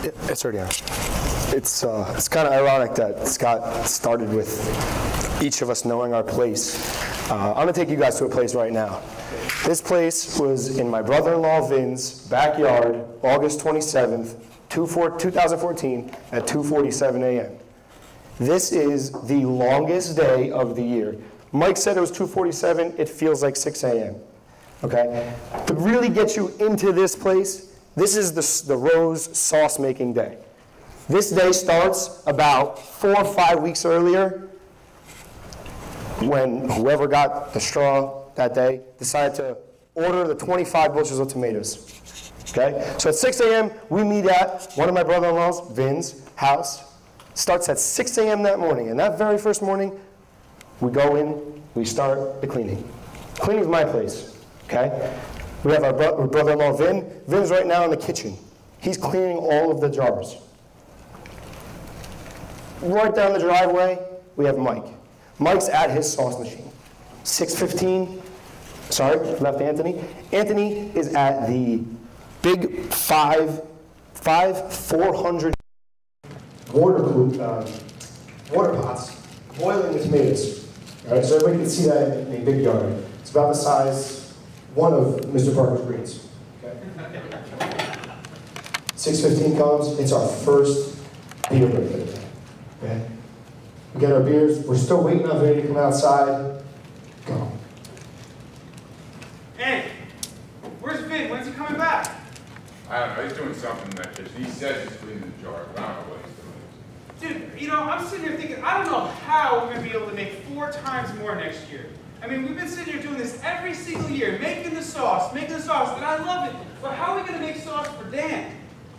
It's already on. It's kind of ironic that Scott started with each of us knowing our place. I'm going to take you guys to a place right now. This place was in my brother-in-law Vin's backyard, August 27th, 2014 at 2:47 a.m. This is the longest day of the year. Mike said it was 2:47. It feels like 6 a.m. Okay? To really get you into this place, this is the Rose sauce making day. This day starts about 4 or 5 weeks earlier when whoever got the straw that day decided to order the 25 bushels of tomatoes. Okay? So at 6 a.m., we meet at one of my brother-in-law's, Vin's, house. Starts at 6 a.m. that morning. And that very first morning, we go in, we start the cleaning. Cleaning is my place. Okay? We have our brother-in-law, Vin. Vin's right now in the kitchen. He's cleaning all of the jars. Right down the driveway, we have Mike. Mike's at his sauce machine. 6:15, sorry, left Anthony. Anthony is at the big 400 water pots, boiling the tomatoes. All right, so everybody can see that in a big yard. It's about the size, one of Mr. Parker's greens. Okay. 6:15 comes, it's our first beer break of the day. Okay. We get our beers, we're still waiting on Vinny to come outside. Go. Hey, where's Vin? When's he coming back? I don't know, he's doing something in that kitchen. He says he's cleaning the jar, but I don't know what he's doing. Dude, you know, I'm sitting here thinking, I don't know how we're going to be able to make 4 times more next year. I mean, we've been sitting here doing this every single year, making the sauce, and I love it. But how are we going to make sauce for Dan?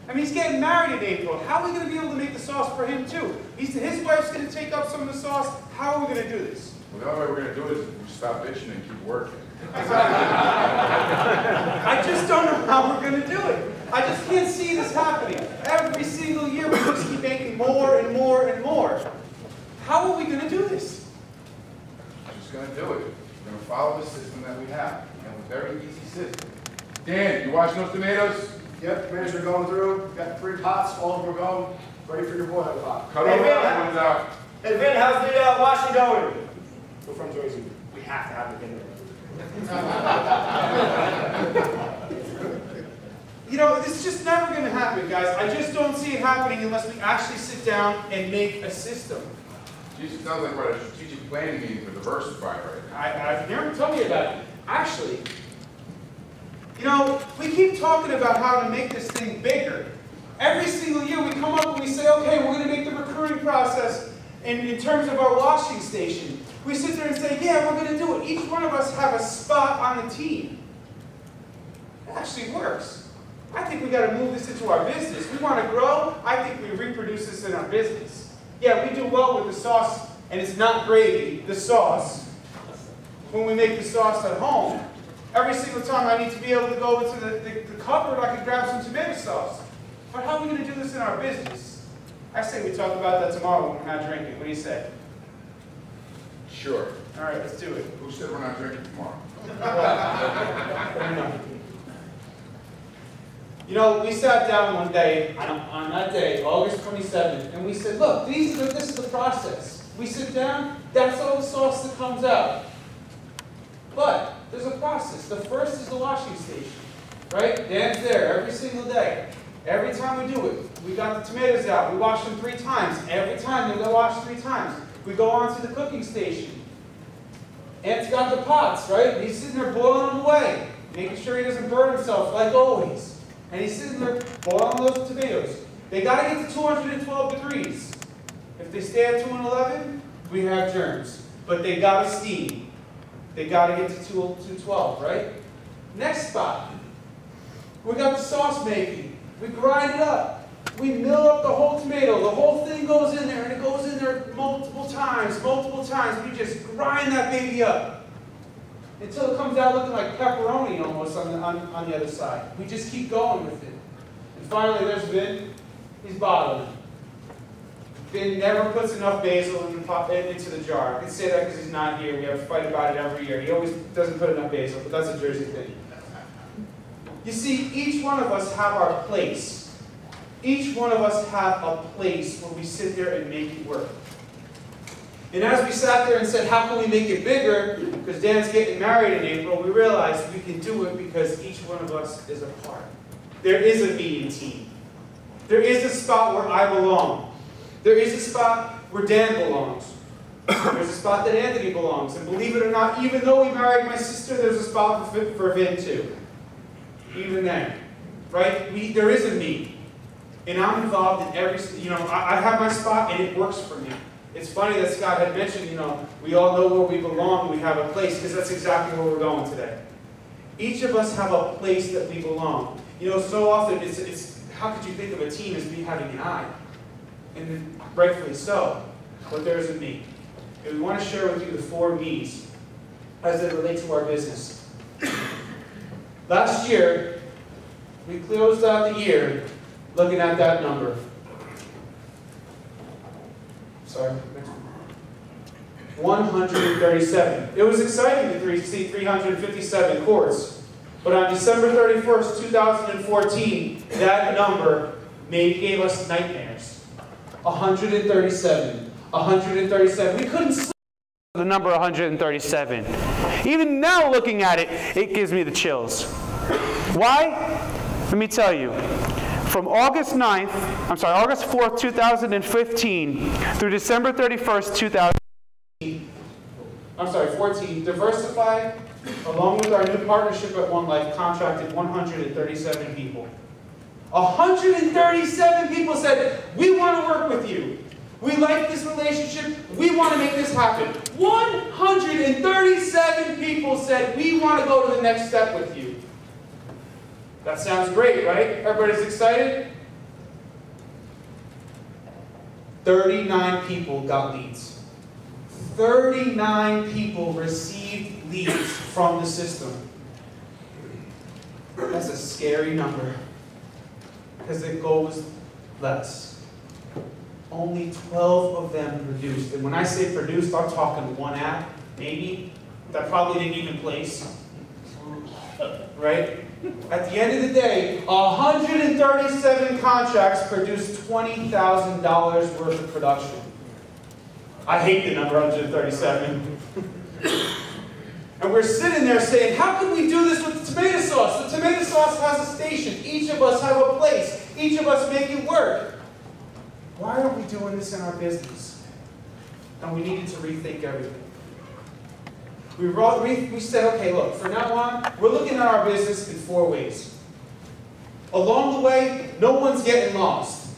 I mean, he's getting married in April. How are we going to be able to make the sauce for him, too? His wife's going to take up some of the sauce. How are we going to do this? Well, the only way we're going to do it is if we stop bitching and keep working. I just don't know how we're going to do it. I just can't see this happening. Every single year, we just keep making more and more and more. How are we going to do this? We're just going to do it. We're going to follow the system that we have. We have a very easy system. Dan, you washing those tomatoes? Yep, tomatoes are going through. We've got 3 pots, all of them are going. Ready for your boiling pot. Cut over that one's out. Hey Vin, how's the washing going? We're from Jersey. We have to have it in there. You know, this is just never going to happen, guys. I just don't see it happening unless we actually sit down and make a system. Geez, it sounds like we're at a strategic planning meeting for Diversified right now. I've never told you about it. Actually, you know, we keep talking about how to make this thing bigger. Every single year we come up and we say, okay, we're going to make the recruiting process in terms of our washing station. We sit there and say, yeah, we're going to do it. Each one of us have a spot on the team. It actually works. I think we got to move this into our business. We want to grow. I think we reproduce this in our business. Yeah, we do well with the sauce, and it's not gravy, the sauce. When we make the sauce at home, every single time I need to be able to go into the cupboard, I can grab some tomato sauce. But how are we going to do this in our business? I say we talk about that tomorrow when we're not drinking. What do you say? Sure. All right, let's do it. Who said we're not drinking tomorrow? You know, we sat down one day, on that day, August 27th, and we said, look, this is the process. We sit down, that's all the sauce that comes out. But there's a process. The first is the washing station, right? Dan's there every single day. Every time we do it, we got the tomatoes out. We wash them 3 times. Every time they go wash 3 times. We go on to the cooking station. Ant's got the pots, right? He's sitting there boiling them away, making sure he doesn't burn himself like always. And he's sitting there boiling those tomatoes. They got to get to 212 degrees. If they stay at 211, we have germs. But they got to steam. They got to get to 212, right? Next spot. We got the sauce making. We grind it up. We mill up the whole tomato. The whole thing goes in there, and it goes in there multiple times. We just grind that baby up until it comes out looking like pepperoni almost on the other side. We just keep going with it. And finally, there's Vin. He's bottling. Vin never puts enough basil into the jar. I can say that because he's not here. We have to fight about it every year. He always doesn't put enough basil, but that's a Jersey thing. You see, each one of us have our place. Each one of us have a place where we sit there and make it work. And as we sat there and said, how can we make it bigger? Because Dan's getting married in April, we realized we can do it because each one of us is a part. There is a me in team. There is a spot where I belong. There is a spot where Dan belongs. There's a spot that Anthony belongs. And believe it or not, even though we married my sister, there's a spot for Vin too. Even then. Right? There is a me. And I'm involved in every, I have my spot and it works for me. It's funny that Scott had mentioned, we all know where we belong, we have a place, because that's exactly where we're going today. Each of us have a place that we belong. So often it's how could you think of a team as me having an I? And rightfully so. But there is a me. And we want to share with you the 4 me's as they relate to our business. Last year, we closed out the year looking at that number. Sorry. 137. It was exciting to see 357 courts. But on December 31st, 2014, that number maybe gave us nightmares. 137. 137. We couldn't sleep with the number 137. Even now looking at it, it gives me the chills. Why? Let me tell you. From August 4th, 2015 through December 31st, 14, Diversified, along with our new partnership at One Life, contracted 137 people. 137 people said, we want to work with you. We like this relationship. We want to make this happen. 137 people said, we want to go to the next step with you. That sounds great, right? Everybody's excited? 39 people got leads. 39 people received leads from the system. That's a scary number because it goes less. Only 12 of them produced. And when I say produced, I'm talking 1 app, maybe, that probably didn't even place. Right? At the end of the day, 137 contracts produced $20,000 worth of production. I hate the number 137. And we're sitting there saying, how can we do this with the tomato sauce? The tomato sauce has a station. Each of us have a place. Each of us make it work. Why aren't we doing this in our business? And we needed to rethink everything. We said, okay, look, from now on, we're looking at our business in 4 ways. Along the way, no one's getting lost.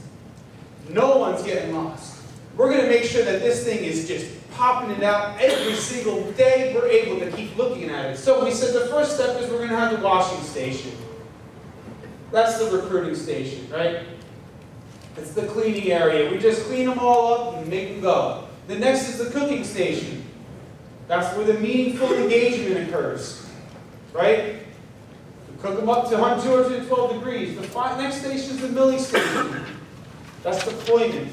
No one's getting lost. We're going to make sure that this thing is just popping it out every single day. We're able to keep looking at it. So we said the first step is we're going to have the washing station. That's the recruiting station, right? It's the cleaning area. We just clean them all up and make them go. The next is the cooking station. That's where the meaningful engagement occurs, right? We cook them up to 212 degrees. The next station is the milling station. That's deployment.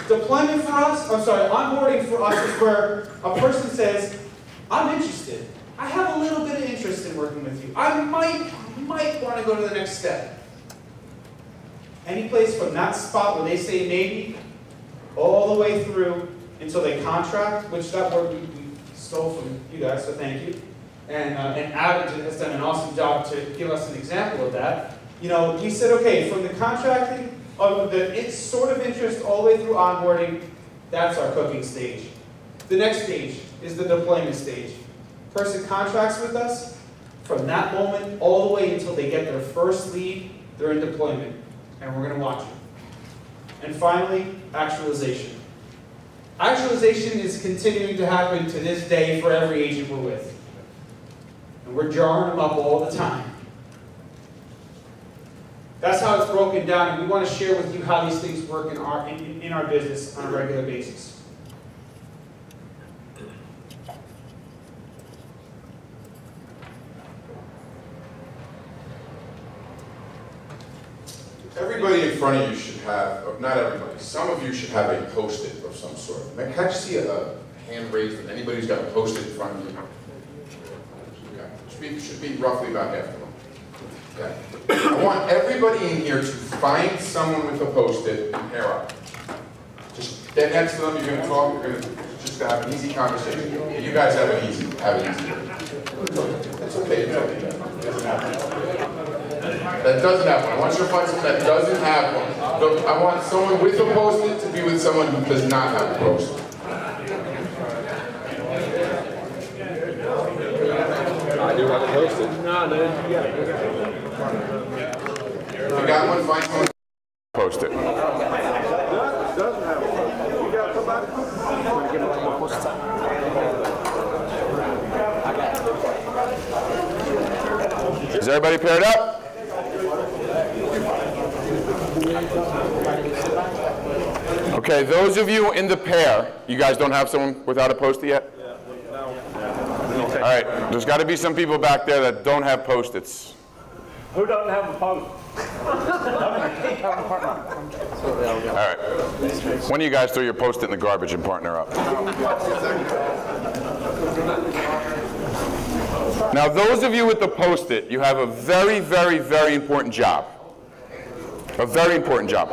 Deployment for us, onboarding for us is where a person says, I'm interested. I have a little bit of interest in working with you. I might want to go to the next step. Any place from that spot where they say maybe, all the way through until they contract, which that word we stole from you guys, so thank you. And Adam has done an awesome job to give us an example of that. We said, okay, from the contracting, it's sort of interest all the way through onboarding, that's our cooking stage. The next stage is the deployment stage. Person contracts with us, from that moment all the way until they get their first lead, they're in deployment. And we're going to watch it. And finally, actualization. Actualization is continuing to happen to this day for every agent we're with. And we're jarring them up all the time. That's how it's broken down, and we want to share with you how these things work in our business on a regular basis. Everybody in front of you should have, or not everybody, some of you should have a Post-it of some sort. Can I just see a hand raised from anybody who's got a Post-it in front of you? Yeah. Should be roughly about half of them. Okay. I want everybody in here to find someone with a Post-it and pair up. Just get next to them, you're going to talk, you're going to just have an easy conversation. You guys have it easy. It's okay. That doesn't have one. I want you to find someone that doesn't have one. Look, I want someone with a Post-it to be with someone who does not have a Post-it. I do have a Post-it. No, yeah. If you got one, find someone. Post-it. Doesn't have one. You got somebody? Is everybody paired up? Okay, those of you in the pair, you guys don't have someone without a Post-it yet? All right, there's got to be some people back there that don't have Post-its. Who doesn't have a Post-it? All right. One of you guys throw your Post-it in the garbage and partner up. Now, those of you with the Post-it, you have a very, very, very important job. A very important job.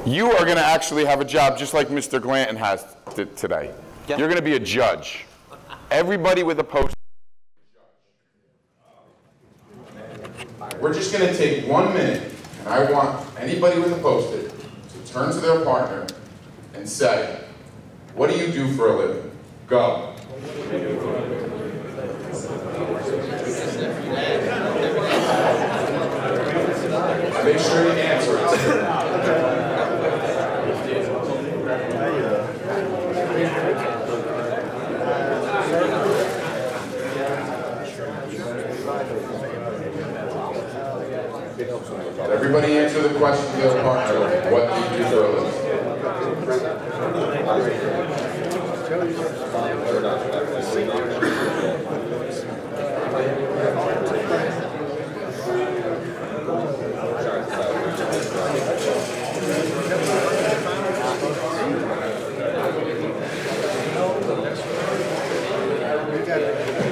You are going to actually have a job just like Mr. Glanton has today. You're going to be a judge. Everybody with a Post-it. We're just going to take 1 minute, and I want anybody with a Post-it to turn to their partner and say, what do you do for a living? Go. Make sure you answer it. Everybody answer the question to their partner. What do you do for a living?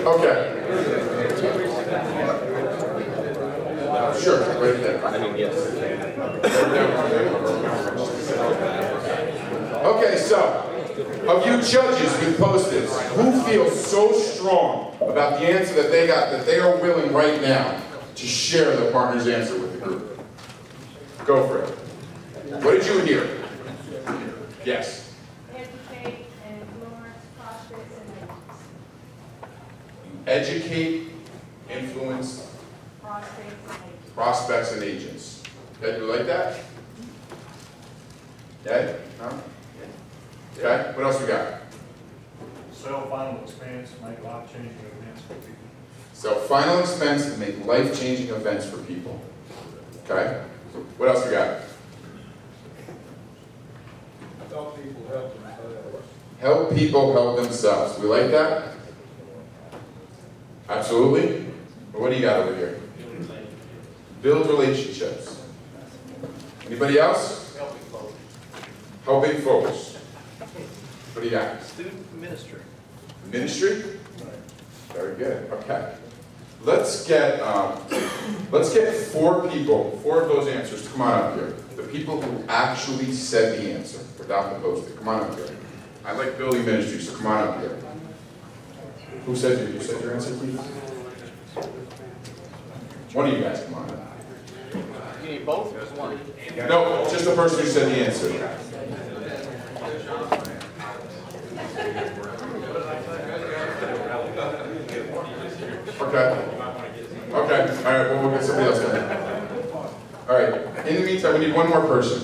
Okay. Sure, right there. I mean, yes. Okay, so, of you judges with Post-its, who feels so strong about the answer that they got that they are willing right now to share their partner's answer with the group? Go for it. What did you hear? Yes. Educate, influence, prospects, and agents. Educate, influence, prospects, and agents. Okay, you like that? Okay? Huh? Okay, what else we got? Sell final expense, make life-changing events for people. So final expense and make life-changing events for people. Okay? What else we got? Help people help themselves. Help people help themselves. We like that? Absolutely. But what do you got over here? Build relationships. Anybody else? Helping folks. Helping folks. What do you got? Student ministry. Ministry? Very good. Okay. Let's get 4 people, 4 of those answers to come on up here. The people who actually said the answer without the Post-it. Come on up here. I like building ministry, so come on up here. Who said you said your answer, please? One of you guys, come on up. You need both or just one? No, just the person who said the answer. Okay. Okay. All right. Well, we'll get somebody else in. All right. In the meantime, we need one more person.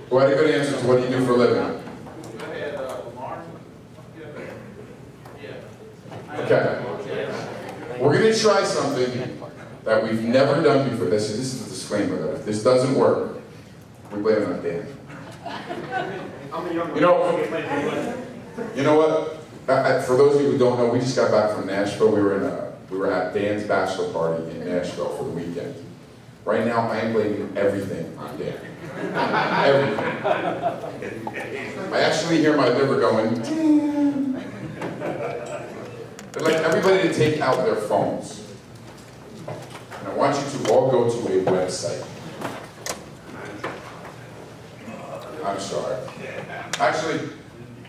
Who had a good answer to what do you do for a living? Okay. We're going to try something that we've never done before. This is a disclaimer that if this doesn't work, we blame it on Dan. You know what? For those of you who don't know, we just got back from Nashville. We were at Dan's bachelor party in Nashville for the weekend. Right now, I am blaming everything on Dan. Everything. I actually hear my liver going. I'd like everybody to take out their phones. want you to all go to a website. I'm sorry. Actually,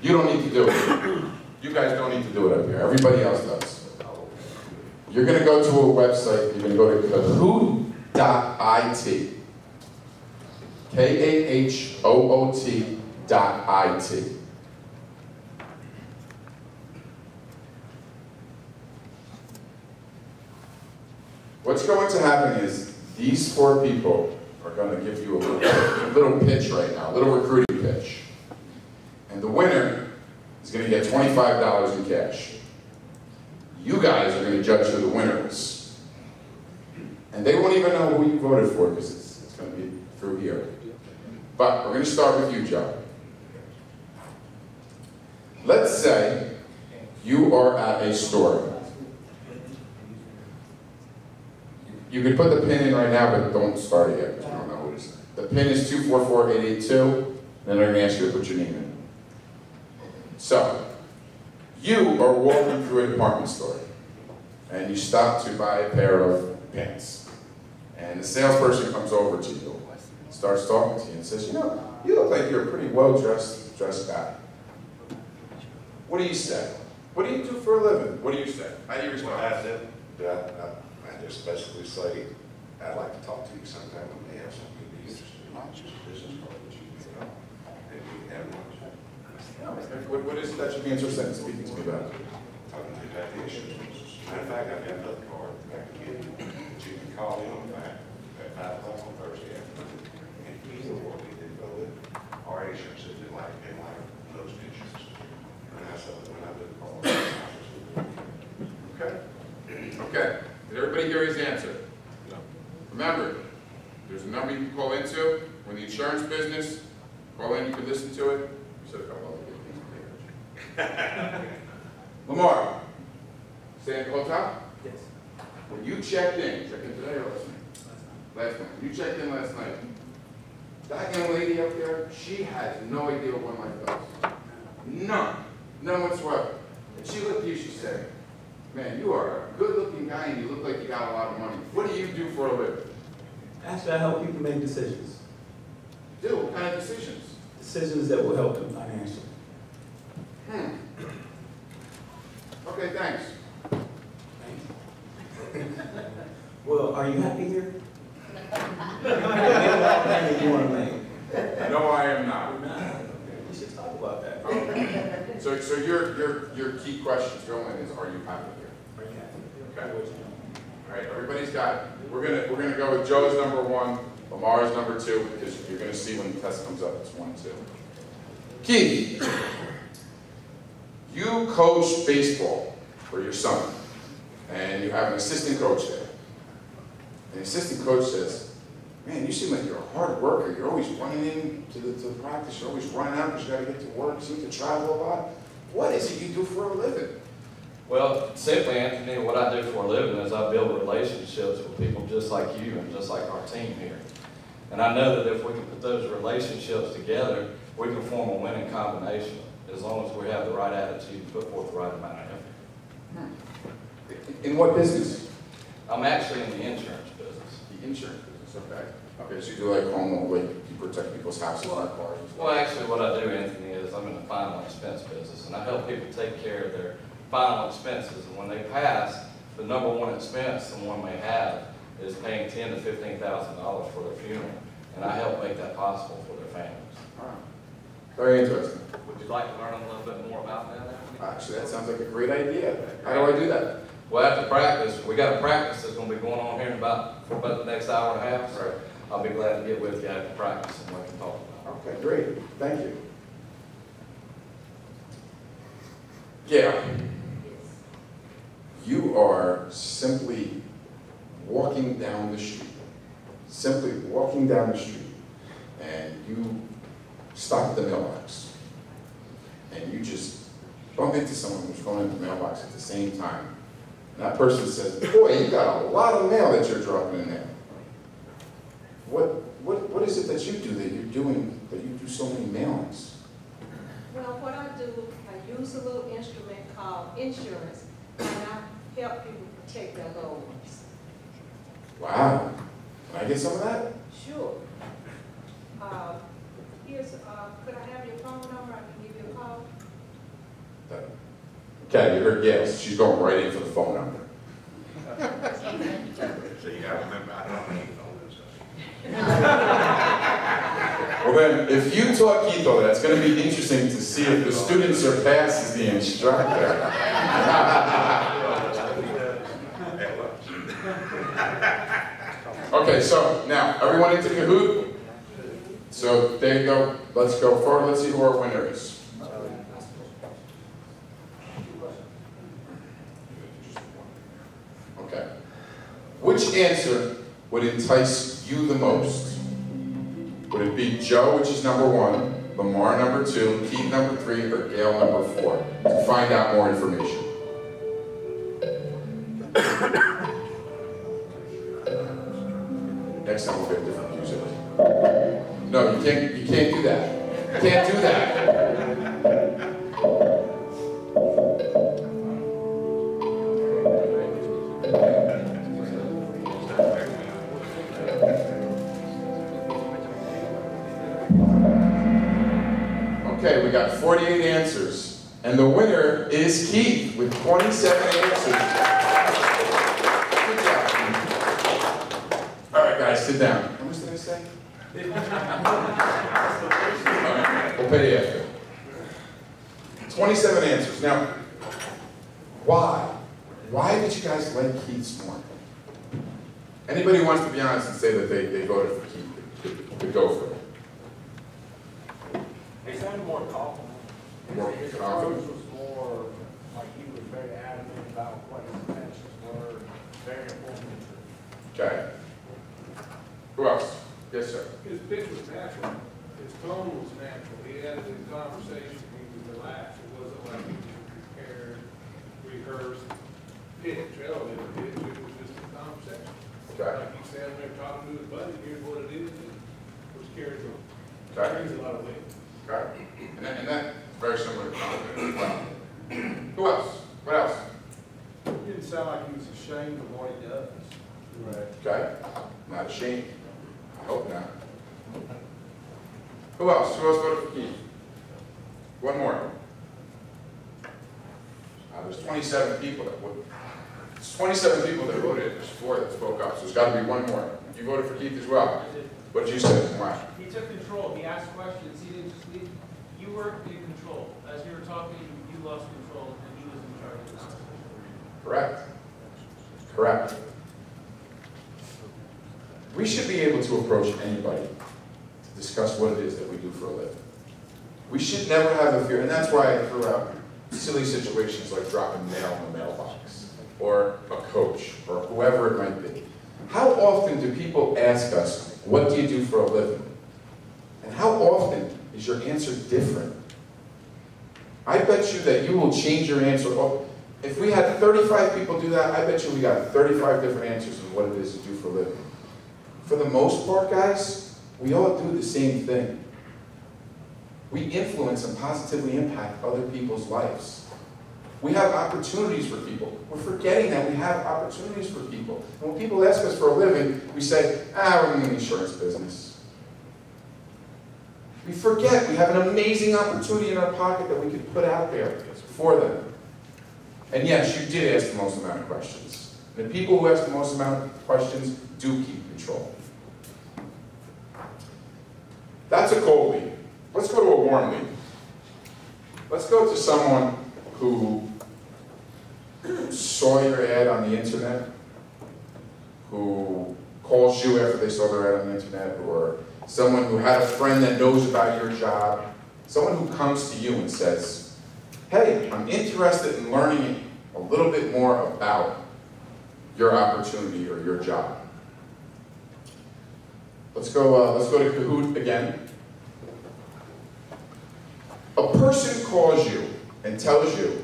you don't need to do it. You guys don't need to do it up here. Everybody else does. You're going to go to a website. You're going to go to kahoot.it. KAHOOT.IT. What's going to happen is these 4 people are going to give you a little pitch right now, a little recruiting pitch. And the winner is going to get $25 in cash. You guys are going to judge who the winner is. And they won't even know who you voted for because it's going to be through here. But we're going to start with you, Joe. Let's say you are at a store. You can put the pin in right now, but don't start it yet because you don't know what it is. The pin is 244882, and then they're going to ask you to put your name in. So, you are walking through a department store, and you stop to buy a pair of pants. And the salesperson comes over to you, starts talking to you, and says, you know, you look like you're a pretty well-dressed guy. What do you say? What do you do for a living? What do you say? How do you respond? I just basically say, I'd like to talk to you sometime when they have something to be interested in, not just a business card that you can get on. Maybe we can have lunch. What is it that you'd be interested in speaking to me about? Talking to you about the issues. Matter of fact, I've got another card that I can give you, that you can call in on that at 5 o'clock on Thursday afternoon. And either one, we did go with our insurance, if they like those insurance. And I said, when I do the call, Okay. Okay. Did everybody hear his answer? No. Remember, there's a number you can call into. We're in the insurance business. Call in, you can listen to it. You said a couple other good things. Lamar, stay at the hotel? Yes. When you checked in today or last night? Last night. You checked in last night. That young lady up there, she has no idea what one life does. None. None whatsoever. And she looked at you, she said, man, you are a good-looking guy and you look like you got a lot of money. What do you do for a living? Actually, I help people make decisions. Do what kind of decisions? Decisions that will help them financially. Okay, thanks. Well, are you happy here? What you want to make? No, I am not. We should talk about that. So your key questions going is, are you happy here? Are you happy? Okay. All right, everybody's got it. We're gonna go with Joe's number 1, Lamar's number 2, because you're gonna see when the test comes up, it's 1 and 2. Keith, you coach baseball for your son, and you have an assistant coach there. And the assistant coach says, man, you seem like you're a hard worker. You're always running in to the practice. You're always running out because you got to get to work. You seem to travel a lot. What is it you do for a living? Well, simply, Anthony, what I do for a living is I build relationships with people just like you and just like our team here. And I know that if we can put those relationships together, we can form a winning combination as long as we have the right attitude and put forth the right amount of effort. In what business? I'm actually in the insurance business. The insurance business, okay. Okay, so you do like home, like you protect people's houses and cars. Well, actually what I do, Anthony, is I'm in the final expense business, and I help people take care of their final expenses. And when they pass, the number 1 expense someone may have is paying $10,000 to $15,000 for their funeral, and I help make that possible for their families. All right. Very interesting. Would you like to learn a little bit more about that, Anthony? Actually, that sounds like a great idea. How do I do that? Well, after practice, we got a practice that's going to be going on here for about the next hour and a half. So I'll be glad to get with you after practice and we can talk about it. Okay, great. Thank you. Yeah. You are simply walking down the street. Simply walking down the street. And you stop at the mailbox. And you just bump into someone who's going into the mailbox at the same time. And that person says, boy, you got a lot of mail that you're dropping in there. What is it that you do that you do so many mailings? Well, what I do, I use a little instrument called insurance, and I help people protect their loved ones. Wow. Can I get some of that? Sure. Could I have your phone number? I can give you a call. Okay, you heard yes. She's going right in for the phone number. So you gotta remember, I don't need all this stuff. Well then, if you taught Keith all that, it's going to be interesting to see if the student surpasses the instructor. Okay, so now, everyone into Kahoot? So there you go. Let's go forward. Let's see who our winner is. Okay. Which answer would entice you the most? Would it be Joe, which is number 1, Lamar number 2, Keith number 3, or Gail number 4? To find out more information. Next time we'll get different music. No, you can't do that. You can't do that. Okay, we got 48 answers. And the winner is Keith with 27 answers. Good job, Keith. All right, guys, sit down. How much did I say? All right, we'll pay you after. 27 answers. Now, why? Why did you guys like Keith's more? Anybody who wants to be honest and say that they voted for Keith could go for it. He sounded more confident. More His confident. approach was more, like he was very adamant about what his intentions were, very important. Okay. Who else? Yes, sir. His pitch was natural. His tone was natural. He had his conversation. He was relaxed. It wasn't like he was prepared, rehearsed, pitch, elevator pitch. It was just a conversation. Okay. Like he sat there talking to his buddy. Here's what it is. Which carries a Okay. lot of weight. Okay. And that's very similar to confidence as well. Who else? What else? He didn't sound like he was ashamed of what he does. Right. Okay. Not ashamed. I hope not. Who else? Who else voted for Keith? One more. There's 27 people that voted. There's 27 people that voted. There's 4 that spoke up. So there's got to be one more. You voted for Keith as well. What did you say? Why? He took control. He asked questions. He didn't just leave. You were in control. As you were talking, you lost control, and he was in charge of the conversation. Correct. Correct. We should be able to approach anybody to discuss what it is that we do for a living. We should never have a fear, and that's why I threw out silly situations like dropping mail in the mailbox, or a coach, or whoever it might be. How often do people ask us, what do you do for a living? And how often is your answer different? I bet you that you will change your answer. If we had 35 people do that, I bet you we got 35 different answers on what it is to do for a living. For the most part, guys, we all do the same thing. We influence and positively impact other people's lives. We have opportunities for people. We're forgetting that we have opportunities for people. And when people ask us for a living, we say, we're in the insurance business. We forget we have an amazing opportunity in our pocket that we could put out there for them. And yes, you did ask the most amount of questions. And the people who ask the most amount of questions do keep control. That's a cold lead. Let's go to a warm lead. Let's go to someone who saw your ad on the internet, who calls you after they saw their ad on the internet, or someone who had a friend that knows about your job, someone who comes to you and says, hey, I'm interested in learning a little bit more about your opportunity or your job. Let's go to Kahoot again. A person calls you and tells you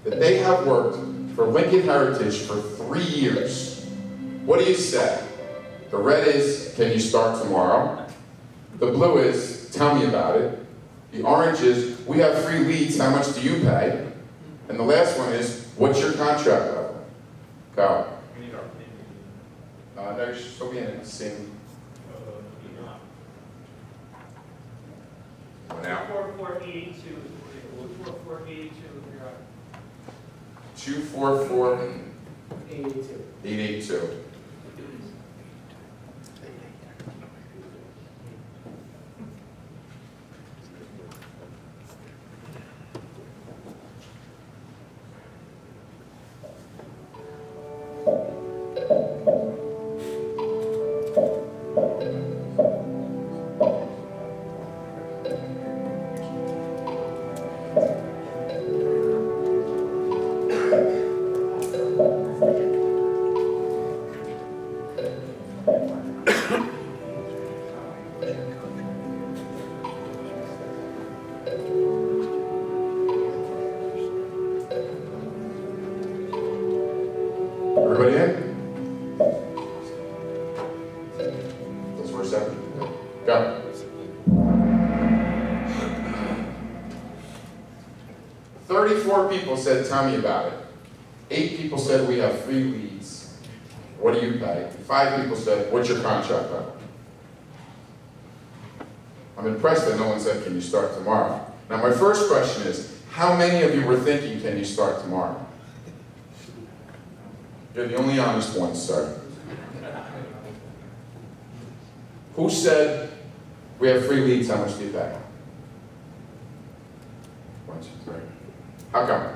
that they have worked for Lincoln Heritage for 3 years. What do you say? The red is, can you start tomorrow? The blue is, tell me about it. The orange is, we have free leads, how much do you pay? And the last one is, what's your contract level? Go. No, you should still be in it. Same. One out. 24482. 24482. 244 882. Everybody in? That's for a second. Go. "34 people said, tell me about it. 8 people said, we have 3 leads. What do you pay? 5 people said, what's your contract value?" I'm impressed that no one said, can you start tomorrow? Now my first question is, how many of you were thinking, can you start tomorrow? You're the only honest ones, sir. Who said, we have 3 leads, how much do you pay? 1, 2, 3. How come?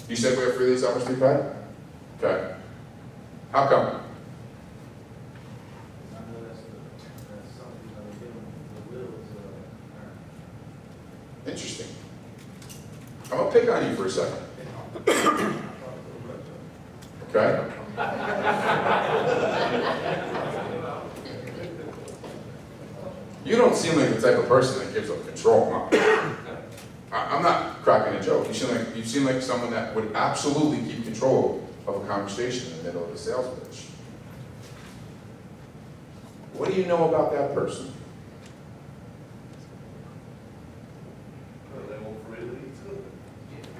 You said we have 3 leads, how much do you pay? Okay. How come? Interesting. I'm gonna pick on you for a second. Okay? You don't seem like the type of person that gives up control. I'm not cracking a joke. You seem like someone that would absolutely keep control of a conversation in the middle of a sales pitch. What do you know about that person?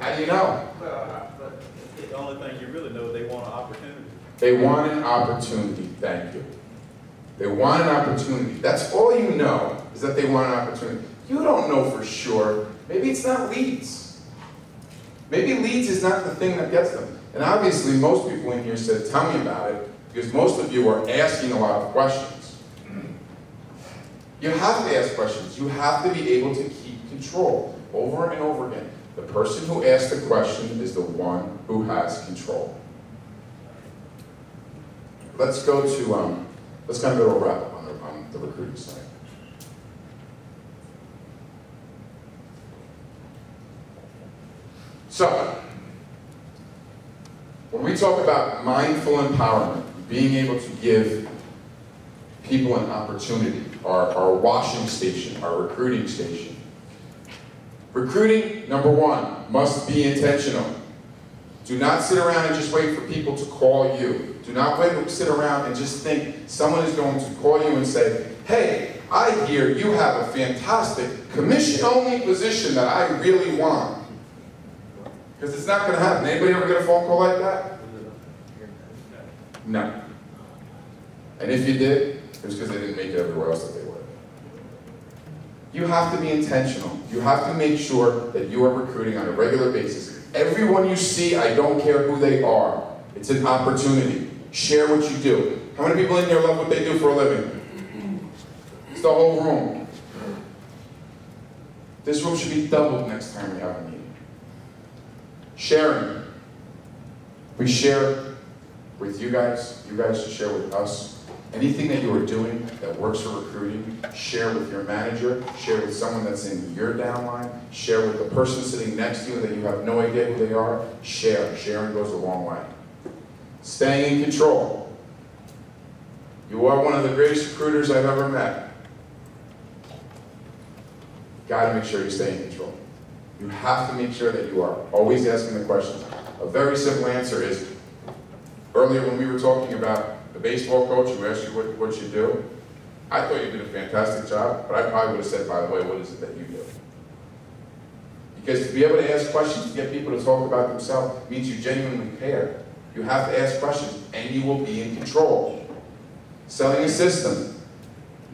How do you know? The only thing you really know, they want an opportunity. They want an opportunity. Thank you. They want an opportunity. That's all you know, is that they want an opportunity. You don't know for sure. Maybe it's not leads. Maybe leads is not the thing that gets them. And obviously, most people in here said, tell me about it, because most of you are asking a lot of questions. You have to ask questions. You have to be able to keep control over and over again. The person who asks the question is the one who has control. Let's go to, let's kind of go to a wrap up on the recruiting side. So, when we talk about mindful empowerment, being able to give people an opportunity, our washing station, our recruiting station. Recruiting, number 1, must be intentional. Do not sit around and just wait for people to call you. Do not sit around and just think someone is going to call you and say, hey, I hear you have a fantastic commission-only position that I really want. Because it's not going to happen. Anybody ever get a phone call like that? No. And if you did, it was because they didn't make it everywhere else that they would. You have to be intentional. You have to make sure that you are recruiting on a regular basis. Everyone you see, I don't care who they are. It's an opportunity. Share what you do. How many people in here love what they do for a living? It's the whole room. This room should be doubled next time we have a meeting. Sharing. We share with you guys should share with us. Anything that you are doing that works for recruiting, share with your manager, share with someone that's in your downline, share with the person sitting next to you that you have no idea who they are. Share. Sharing goes a long way. Staying in control. You are one of the greatest recruiters I've ever met. Got to make sure you stay in control. You have to make sure that you are always asking the questions. A very simple answer is, earlier when we were talking about the baseball coach who asked you what you do, I thought you did a fantastic job, but I probably would have said, by the way, what is it that you do? Because to be able to ask questions, to get people to talk about themselves, means you genuinely care. You have to ask questions, and you will be in control. selling a system.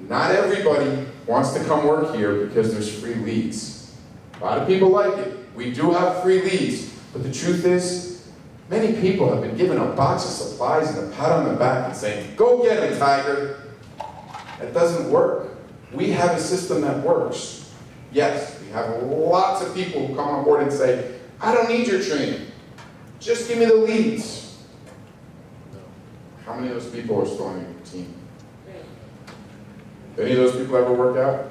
Not everybody wants to come work here because there's free leads. A lot of people like it. We do have free leads, but the truth is, many people have been given a box of supplies and a pat on the back and saying, go get it, Tiger. That doesn't work. We have a system that works. Yes, we have lots of people who come on board and say, I don't need your training. Just give me the leads. How many of those people are still on your team? Any of those people ever work out?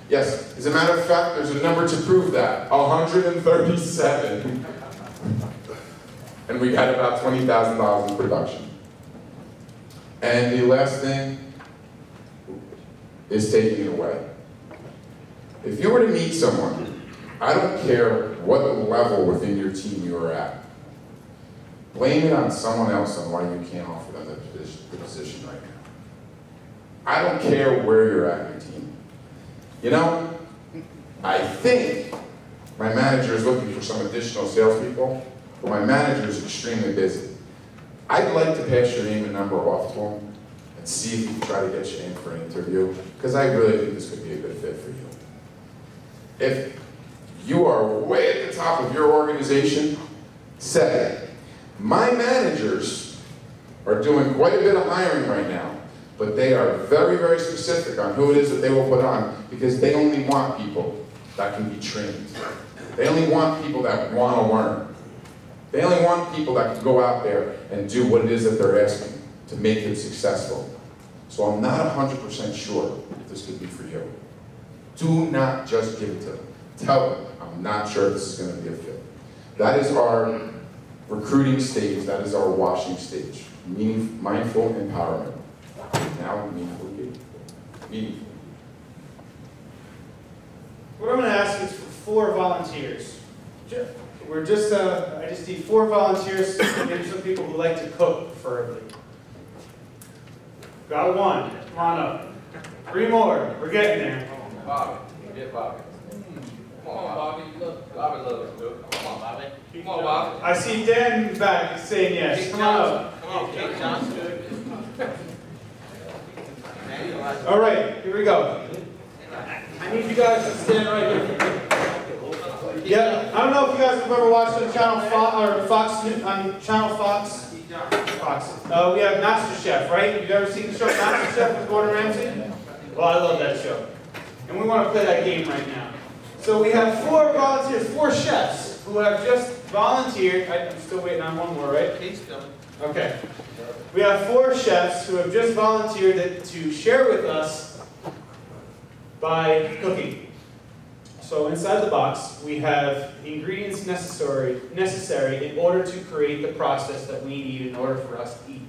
Yes, as a matter of fact, there's a number to prove that. 137. And we got about $20,000 in production. And the last thing is taking it away. If you were to meet someone, I don't care what level within your team you are at, blame it on someone else on why you can't offer them the position right now. I don't care where you're at in your team. You know, I think my manager is looking for some additional salespeople, but my manager is extremely busy. I'd like to pass your name and number off to him and see if he can try to get you in for an interview, because I really think this could be a good fit for you. If you are way at the top of your organization, say, my managers are doing quite a bit of hiring right now, but they are very, very specific on who it is that they will put on, because they only want people that can be trained. They only want people that want to learn. They only want people that can go out there and do what it is that they're asking to make it successful. So I'm not 100% sure if this could be for you. Do not just give it to them. Tell them, I'm not sure this is going to be a fit. That is our recruiting stage. That is our washing stage. Mindful empowerment. Now, meaningful. What I'm going to ask is for 4 volunteers. I just need 4 volunteers, maybe some people who like to cook, preferably. Got 1. Come on up. 3 more. We're getting there. Bobby, get Bobby. Come on, Bobby. Look, Bobby loves to cook. Come on, Bobby. Come on, Bobby. I see Dan in the back saying yes. Come on up. Come on, Kate Johnson. All right, here we go. I need you guys to stand right here. Yeah, I don't know if you guys have ever watched on Channel Fox on Channel Fox. We have MasterChef, right? You've ever seen the show MasterChef with Gordon Ramsay? Well, I love that show. And we want to play that game right now. So we have 4 volunteers, 4 chefs who have just volunteered. I'm still waiting on one more, right? He's coming. Okay. We have 4 chefs who have just volunteered to share with us by cooking. So inside the box, we have the ingredients necessary in order to create the process that we need in order for us to eat.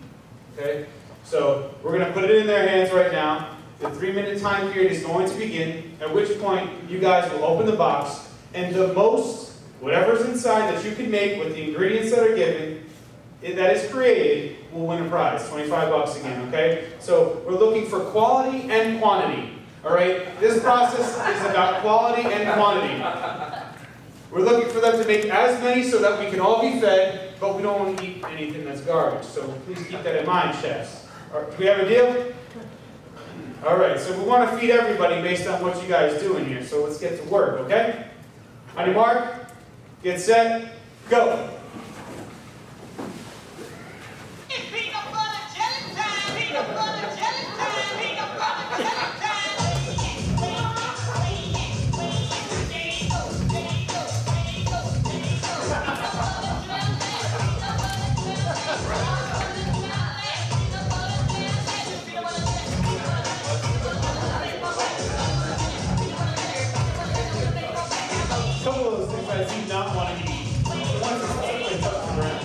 Okay? So we're going to put it in their hands right now. The 3-minute time period is going to begin, at which point you guys will open the box, and the most, whatever's inside that you can make with the ingredients that are given, that is created, will win a prize. $25 again, okay? So we're looking for quality and quantity. All right? This process is about quality and quantity. We're looking for them to make as many so that we can all be fed, but we don't want to eat anything that's garbage. So please keep that in mind, chefs. Do we have a deal? All right, so we want to feed everybody based on what you guys do in here. So let's get to work, okay? On your mark, get set, go. Peanut butter jelly time, peanut butter jelly time, peanut butter jelly time. Some of those things I do not want to eat. The ones that totally touch the ground.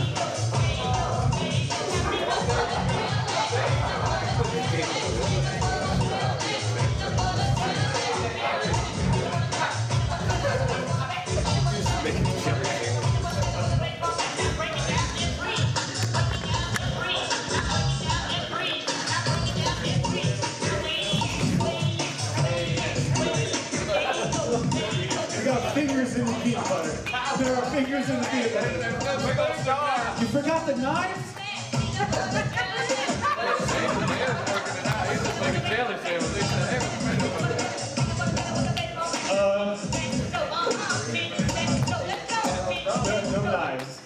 We got fingers in the peanut butter. There are fingers in the peanut butter. You forgot the knives? jelly sandwich. They said, hey, no knives.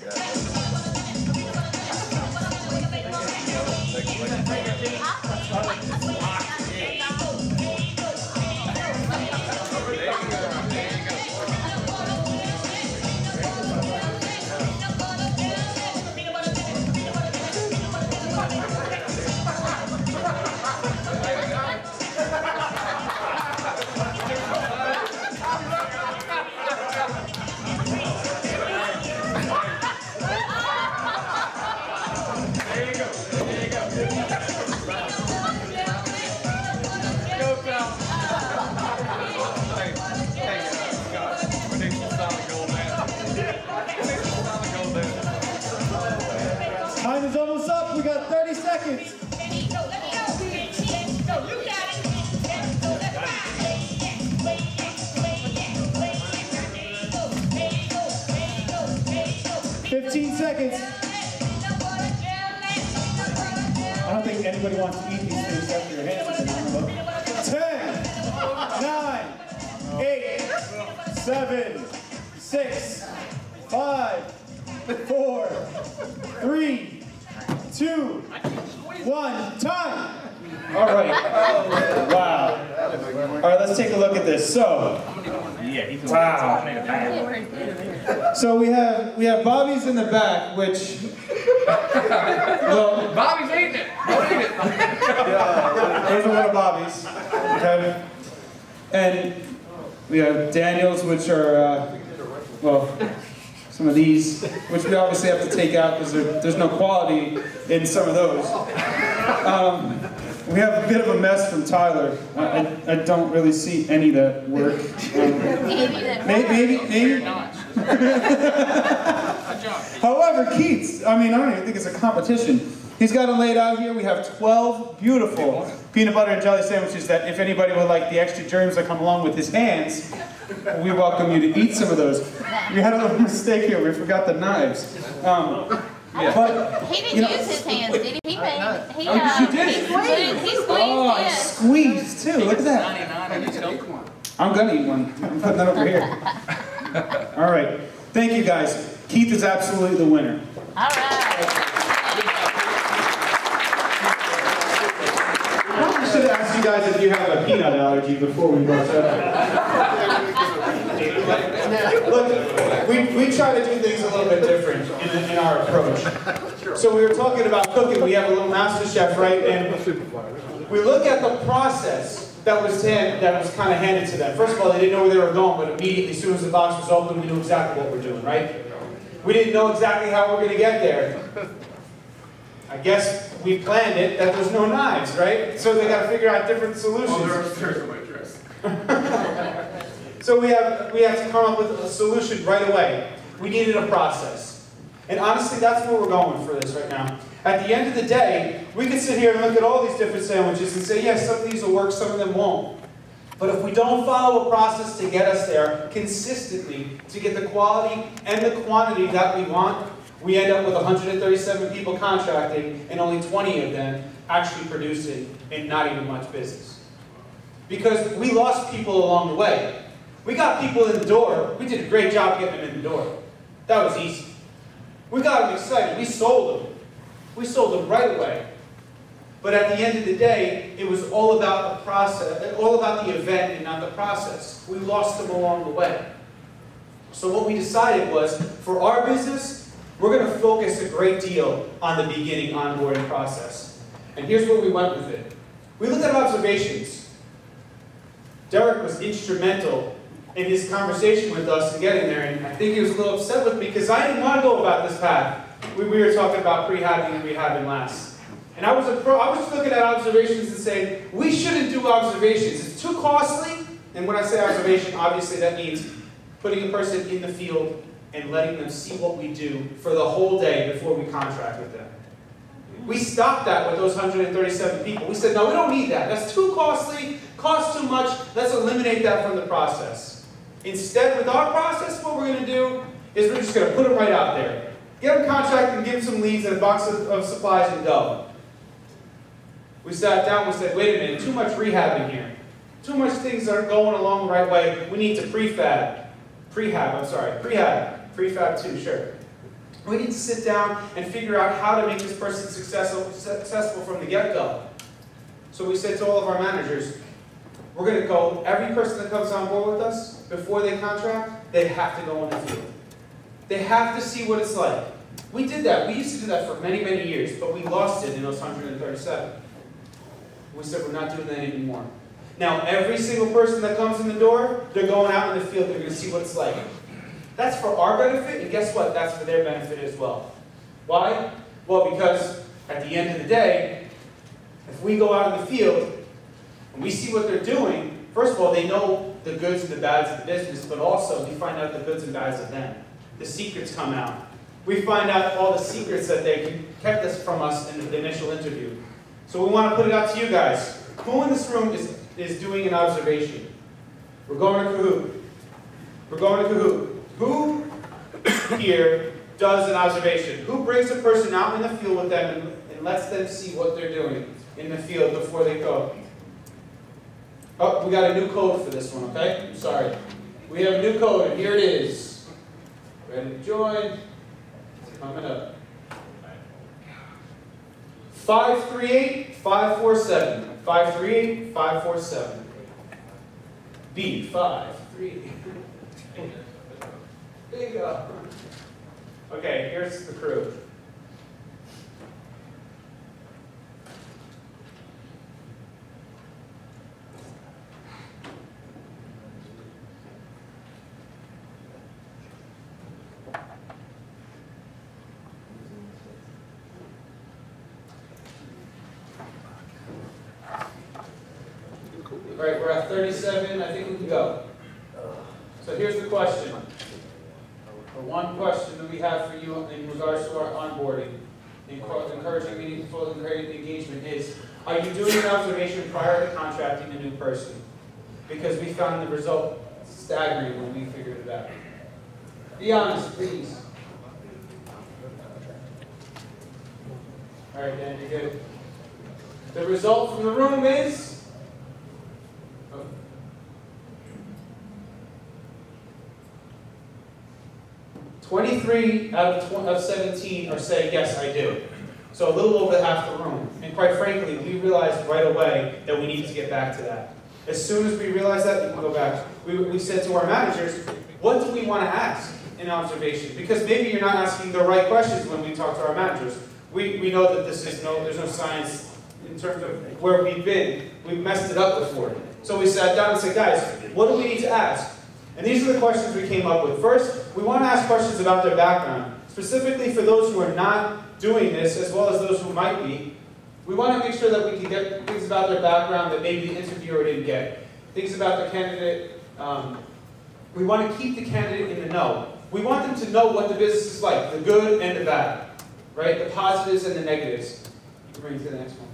15 seconds. I don't think anybody wants to eat these things after your hands are done. 10, 9, 8, 7, 6, 5, 4, 3, 2, 1, time! All right. Wow. All right, let's take a look at this. So, wow. So we have Bobby's in the back, which, well, Bobby's eating it. Don't eat it. Those are one of Bobby's. Okay. And we have Daniel's, which are, well, some of these, which we obviously have to take out because there's no quality in some of those. We have a bit of a mess from Tyler. I don't really see any that work. Maybe. However, Keith's, I don't even think it's a competition. He's got it laid out here. We have 12 beautiful peanut butter and jelly sandwiches that if anybody would like the extra germs that come along with his hands, we welcome you to eat some of those. We had a little mistake here. We forgot the knives. But, he didn't use his hands, did he? He made, he did. He squeezed Oh, he squeezed too. Look at that. I'm gonna eat one. I'm putting that over here. All right. Thank you guys. Keith is absolutely the winner. All right. I should have asked you guys if you have a peanut allergy before we brought that up. Look, we try to do things a little bit different in our approach. So we were talking about cooking. We have a little master chef, right? And we look at the process that was kind of handed to them. First of all, they didn't know where they were going, but immediately, as soon as the box was open, we knew exactly what we're doing, right? We didn't know exactly how we're going to get there. I guess we planned it that there's no knives, right? So they got to figure out different solutions. Oh, they're upstairs in my dress. So we have to come up with a solution right away. We needed a process. And honestly, that's where we're going for this right now. At the end of the day, we can sit here and look at all these different sandwiches and say, yes, some of these will work, some of them won't. But if we don't follow a process to get us there consistently, to get the quality and the quantity that we want, we end up with 137 people contracting and only 20 of them actually producing and not even much business. Because we lost people along the way. We got people in the door. We did a great job getting them in the door. That was easy. We got them excited. We sold them. We sold them right away. But at the end of the day, it was all about the process, all about the event and not the process. We lost them along the way. So what we decided was, for our business, we're going to focus a great deal on the beginning onboarding process. And here's where we went with it. We looked at observations. Derek was instrumental in his conversation with us to getting there, and I think he was a little upset with me because I didn't want to go about this path. We were talking about prehabbing and rehabbing last. And I was looking at observations and saying, we shouldn't do observations. It's too costly. And when I say observation, obviously that means putting a person in the field and letting them see what we do for the whole day before we contract with them. We stopped that with those 137 people. We said, no, we don't need that. That's too costly, costs too much. Let's eliminate that from the process. Instead, with our process, what we're going to do is we're just going to put them right out there. Get them contracted and give them some leads and a box of supplies and go. We sat down, we said, wait a minute, too much rehabbing here. Too much things aren't going along the right way. We need to prefab 2, sure. We need to sit down and figure out how to make this person successful from the get-go. So we said to all of our managers, we're going to go, every person that comes on board with us, before they contract, they have to go in the field. They have to see what it's like. We did that. We used to do that for many, many years, but we lost it in those 137. We said we're not doing that anymore. Now, every single person that comes in the door, they're going out in the field, they're going to see what it's like. That's for our benefit, and guess what? That's for their benefit as well. Why? Well, because at the end of the day, if we go out in the field and we see what they're doing, first of all, they know the goods and the bads of the business, but also we find out the goods and bads of them. The secrets come out. We find out all the secrets that they kept us from us in the initial interview. So we want to put it out to you guys. Who in this room is doing an observation? We're going to Kahoot. We're going to Kahoot. Who here does an observation? Who brings a person out in the field with them and lets them see what they're doing in the field before they go? Oh, we got a new code for this one, okay? I'm sorry. We have a new code, and here it is. Ready to join? It's coming up. 538-547. 538-547. B, 538. There you go. Okay, here's the crew. All right, we're at 37. I think we can go. So here's the question. The one question that we have for you in regards to our onboarding, encouraging meaningful and creative engagement is, are you doing an observation prior to contracting a new person? Because we found the result staggering when we figured it out. Be honest, please. All right, Dan, you're good. The result from the room is 23 out of 17 are saying, yes, I do. So a little over half the room. And quite frankly, we realized right away that we needed to get back to that. As soon as we realized that, we can go back. We said to our managers, what do we want to ask in observation? Because maybe you're not asking the right questions when we talk to our managers. We know that there's no science in terms of where we've been. We've messed it up before. So we sat down and said, guys, what do we need to ask? And these are the questions we came up with. First, we want to ask questions about their background. Specifically for those who are not doing this, as well as those who might be. We want to make sure that we can get things about their background that maybe the interviewer didn't get. Things about the candidate. We want to keep the candidate in the know. We want them to know what the business is like, the good and the bad. Right? The positives and the negatives. Bring it to the next one.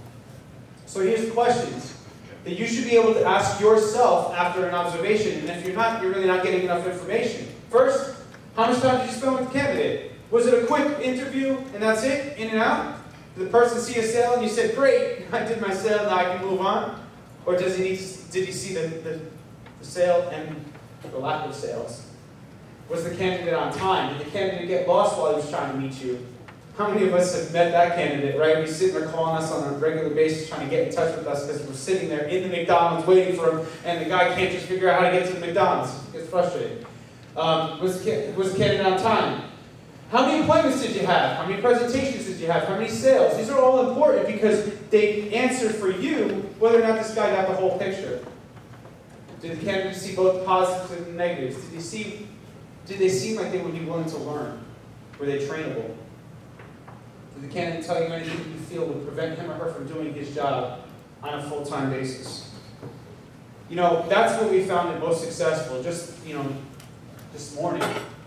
So here's the questions that you should be able to ask yourself after an observation. And if you're not, you're really not getting enough information. First, how much time did you spend with the candidate? Was it a quick interview and that's it? In and out? Did the person see a sale and you said, great, I did my sale, now I can move on? Or did he see the sale and the lack of sales? Was the candidate on time? Did the candidate get lost while he was trying to meet you? How many of us have met that candidate, right? He's sitting there calling us on a regular basis trying to get in touch with us because we're sitting there in the McDonald's waiting for him and the guy can't just figure out how to get to the McDonald's. He gets frustrated. Was the candidate on time? How many appointments did you have? How many presentations did you have? How many sales? These are all important because they answer for you whether or not this guy got the whole picture. Did the candidate see both the positives and the negatives? Did they seem like they would be willing to learn? Were they trainable? Did the candidate tell you anything you feel would prevent him or her from doing his job on a full-time basis? You know, that's what we found it most successful. Just, this morning,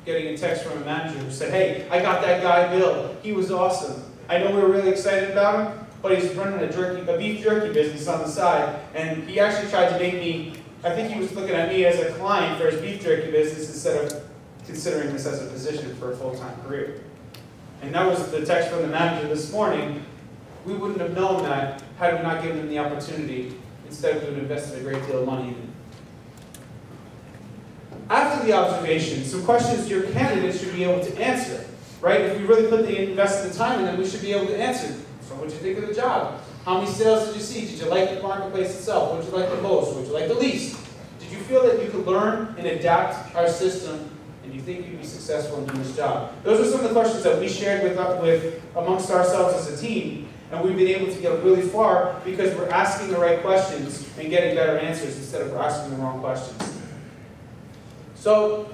getting a text from a manager who said, hey, I got that guy Bill. He was awesome. I know we were really excited about him, but he's running a beef jerky business on the side, and he actually tried to make me, I think he was looking at me as a client for his beef jerky business instead of considering this as a position for a full-time career. And that was the text from the manager this morning. We wouldn't have known that had we not given them the opportunity? Instead, we would have invested a great deal of money in it. After the observation, some questions your candidates should be able to answer, right? If we really invested the time in them, we should be able to answer. So what did you think of the job? How many sales did you see? Did you like the marketplace itself? What did you like the most? What did you like the least? Did you feel that you could learn and adapt our system, and you think you'd be successful in doing this job? Those are some of the questions that we shared with amongst ourselves as a team, and we've been able to get really far because we're asking the right questions and getting better answers instead of asking the wrong questions. So,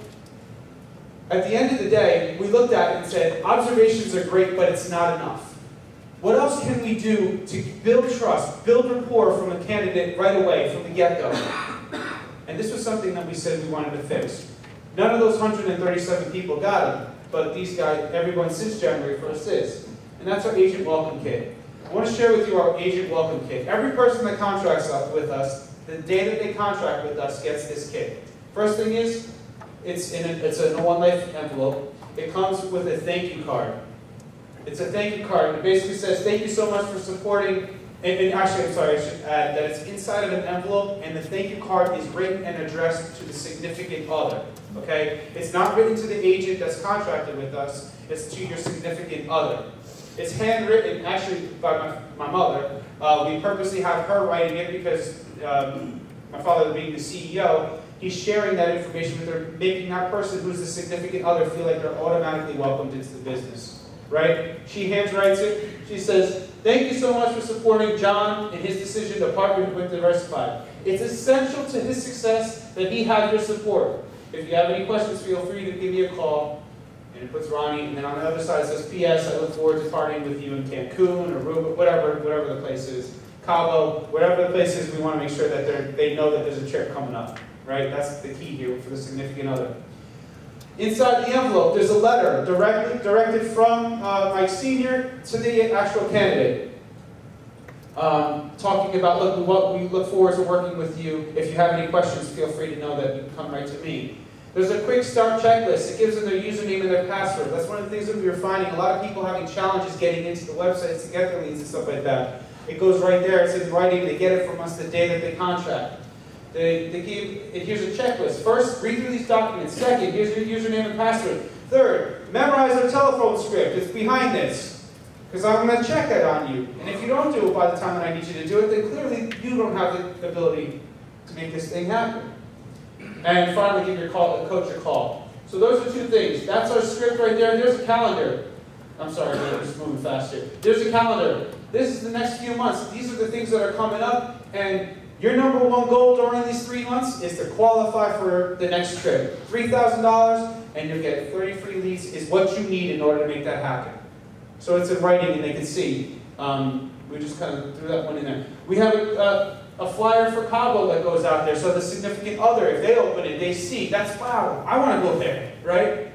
at the end of the day, we looked at it and said, observations are great, but it's not enough. What else can we do to build trust, build rapport from a candidate right away, from the get-go? And this was something that we said we wanted to fix. None of those 137 people got it, but these guys, everyone since January 1st is. And that's our agent welcome kit. I want to share with you our agent welcome kit. Every person that contracts with us, the day that they contract with us, gets this kit. First thing is, it's a One Life envelope. It comes with a thank you card. It's a thank you card. It basically says, thank you so much for supporting, and actually, I'm sorry, I should add that it's inside of an envelope, and the thank you card is written and addressed to the significant other, okay? It's not written to the agent that's contracted with us, it's to your significant other. It's handwritten, actually, by my mother. We purposely have her writing it because my father, being the CEO, he's sharing that information with her, making that person who's the significant other feel like they're automatically welcomed into the business. Right? She handwrites it. She says, thank you so much for supporting John in his decision to partner with Diversified. It's essential to his success that he have your support. If you have any questions, feel free to give me a call. And it puts Ronnie, and then on the other side it says, P.S. I look forward to partnering with you in Cancun or Aruba, whatever the place is. Cabo, whatever the place is, we want to make sure that they know that there's a trip coming up. Right? That's the key here for the significant other. Inside the envelope, there's a letter directed from Mike Sr. to the actual candidate. Talking about, look, what we look forward to working with you. If you have any questions, feel free to know that you can come right to me. There's a quick start checklist. It gives them their username and their password. That's one of the things that we were finding. A lot of people having challenges getting into the websites to get their leads and stuff like that. It goes right there. It's in writing. They get it from us the day that they contract. Here's a checklist. First, read through these documents. Second, here's your username and password. Third, memorize our telephone script. It's behind this. Because I'm going to check that on you. And if you don't do it by the time that I need you to do it, then clearly you don't have the ability to make this thing happen. And finally, give your coach a call. So those are two things. That's our script right there. There's a calendar. I'm sorry, I'm just moving fast here. There's a calendar. This is the next few months. These are the things that are coming up. And your number one goal during these 3 months is to qualify for the next trip. $3,000 and you'll get 30 free leads is what you need in order to make that happen. So it's in writing and they can see. We just kind of threw that one in there. We have a flyer for Cabo that goes out there. So the significant other, if they open it, they see, that's, wow, I want to go there, right?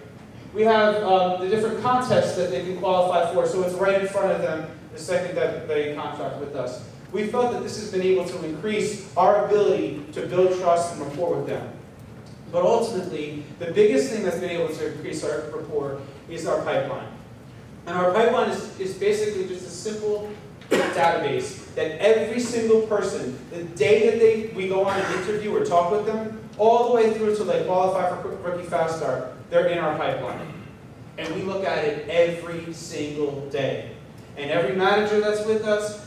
We have the different contests that they can qualify for. So it's right in front of them the second that they contract with us. We felt that this has been able to increase our ability to build trust and rapport with them. But ultimately, the biggest thing that's been able to increase our rapport is our pipeline. And our pipeline is basically just a simple database that every single person, the day that we go on an interview or talk with them, all the way through till they qualify for Rookie Fast Start, they're in our pipeline. And we look at it every single day. And every manager that's with us,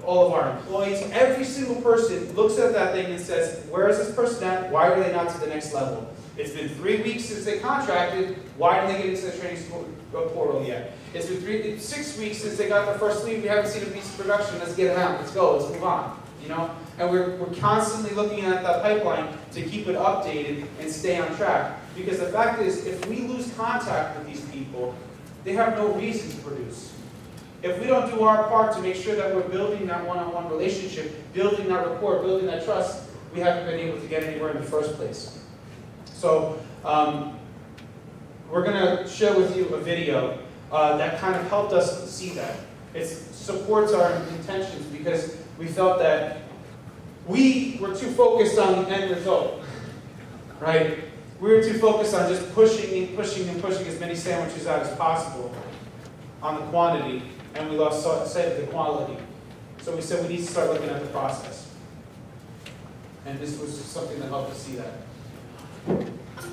all of our employees, every single person looks at that thing and says, where is this person at? Why are they not to the next level? It's been 3 weeks since they contracted. Why didn't they get into the training portal yet? It's been 6 weeks since they got their first lead. We haven't seen a piece of production. Let's get them out. Let's go. Let's move on. You know? And we're constantly looking at that pipeline to keep it updated and stay on track. Because the fact is, if we lose contact with these people, they have no reason to produce. If we don't do our part to make sure that we're building that one-on-one relationship, building that rapport, building that trust, we haven't been able to get anywhere in the first place. So we're going to share with you a video that kind of helped us see that. It supports our intentions because we felt that we were too focused on the end result, right? We were too focused on just pushing and pushing and pushing as many sandwiches out as possible on the quantity, and we lost sight of the quality. So we said we need to start looking at the process. And this was just something to help us see that.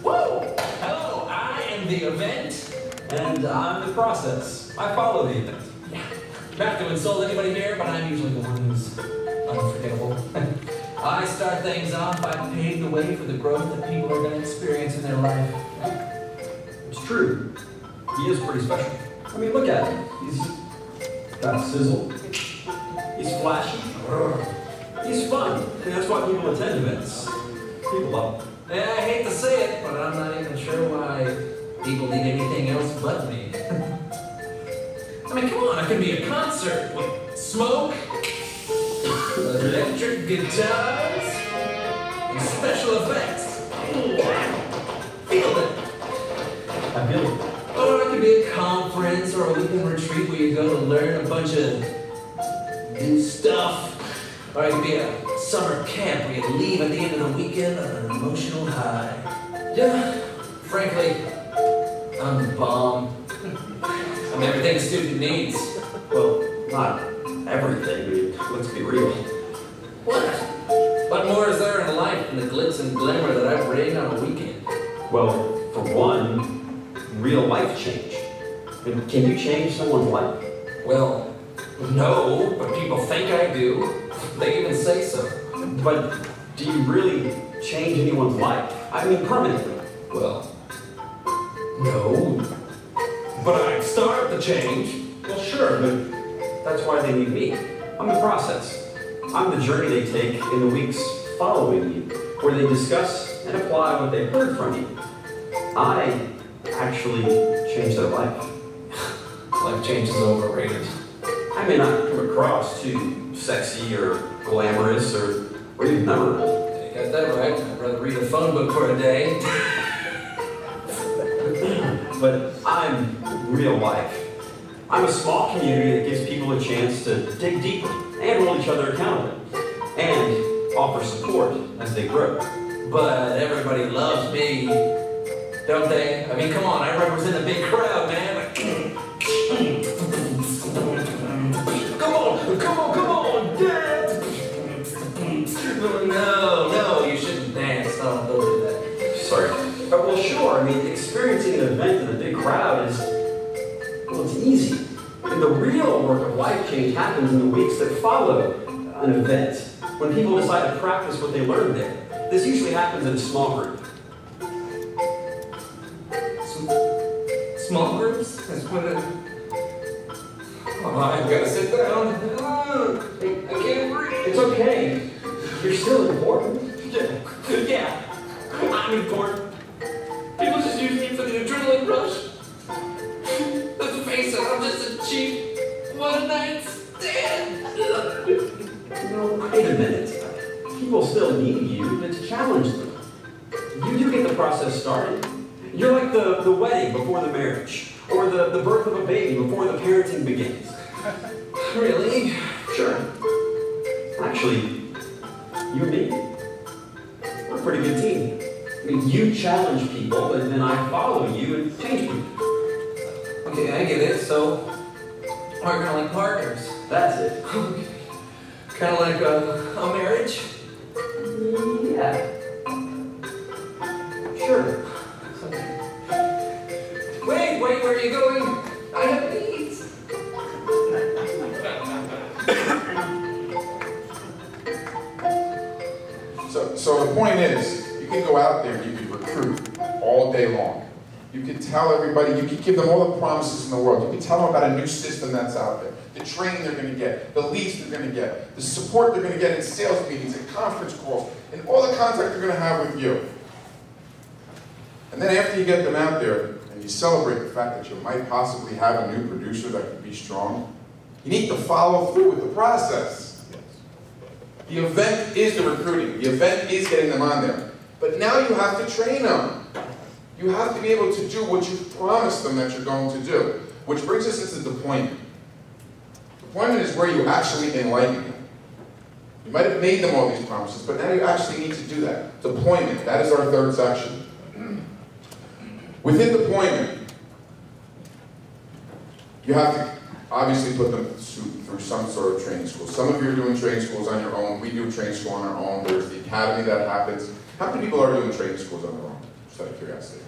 Whoa! Hello, I am the event, and I'm the process. I follow the event. Yeah. Not to insult anybody here, but I'm usually the one who's unforgettable. I start things off by paving the way for the growth that people are going to experience in their life. It's true. He is pretty special. I mean, look at him. He's got sizzle. He's flashy. He's fun. And that's why people attend events. People love him. Yeah, I hate to say it, but I'm not even sure why people need anything else but me. I mean, come on, I can be a concert with smoke, electric guitars, and special effects. Feel it. I feel it. Or it could be a conference or a weekend retreat where you go to learn a bunch of new stuff. Or it could be a summer camp where you leave at the end of the weekend on an emotional high. Yeah, frankly, I'm the bomb. I'm everything a student needs. Well, not everything. I mean, let's be real. What? What more is there in life than the glitz and glamour that I bring on a weekend? Well, for one, real life change. I mean, can you change someone's life? Well, no, but people think I do. They even say so. But do you really change anyone's life? I mean, permanently. Well, no. But I start the change. Well, sure, but that's why they need me. I'm the process. I'm the journey they take in the weeks following you, where they discuss and apply what they've heard from you. I actually change their life. Life change is overrated. I may not come across too sexy or glamorous or even memorable. You got that right. I'd rather read a phone book for a day. But I'm real life. I'm a small community that gives people a chance to dig deeper and hold each other accountable and offer support as they grow. But everybody loves me, don't they? I mean, come on, I represent a big crowd, man. Come on, dance! No, you shouldn't dance. Don't do that. Sorry. Well, sure. I mean, experiencing an event in a big crowd is, well, it's easy. And the real work of life change happens in the weeks that follow an event, when people decide to practice what they learned there. This usually happens in a small group. Small groups? That's what it... Oh, I've got to sit down. I can't breathe. It's okay. You're still important. Yeah, I'm important. People just use me for the adrenaline rush. Let's face it, I'm just a cheap one-night stand. No, wait a minute. People still need you to challenge them. You do get the process started. You're like the wedding before the marriage, or the birth of a baby before the parenting begins. Really? Sure. Actually, you and me, we're a pretty good team. I mean, you challenge people, and then I follow you and change people. Okay, I get it. So, we're kind of like partners. That's it. Kind of like a marriage? Yeah. Sure. Wait, where are you going? I have needs. So the point is, you can go out there and you can recruit all day long. You can tell everybody, you can give them all the promises in the world. You can tell them about a new system that's out there, the training they're going to get, the leads they're going to get, the support they're going to get in sales meetings and conference calls, and all the contact they're going to have with you. And then after you get them out there, and you celebrate the fact that you might possibly have a new producer that could be strong, you need to follow through with the process. The event is the recruiting. The event is getting them on there. But now you have to train them. You have to be able to do what you promised them that you're going to do. Which brings us into deployment. Deployment is where you actually enlighten them. You might have made them all these promises, but now you actually need to do that. Deployment, that is our third section. Within deployment, you have to obviously put them through some sort of training school. Some of you are doing training schools on your own. We do a training school on our own. There's the academy that happens. How many people are doing training schools on their own? Just out of curiosity.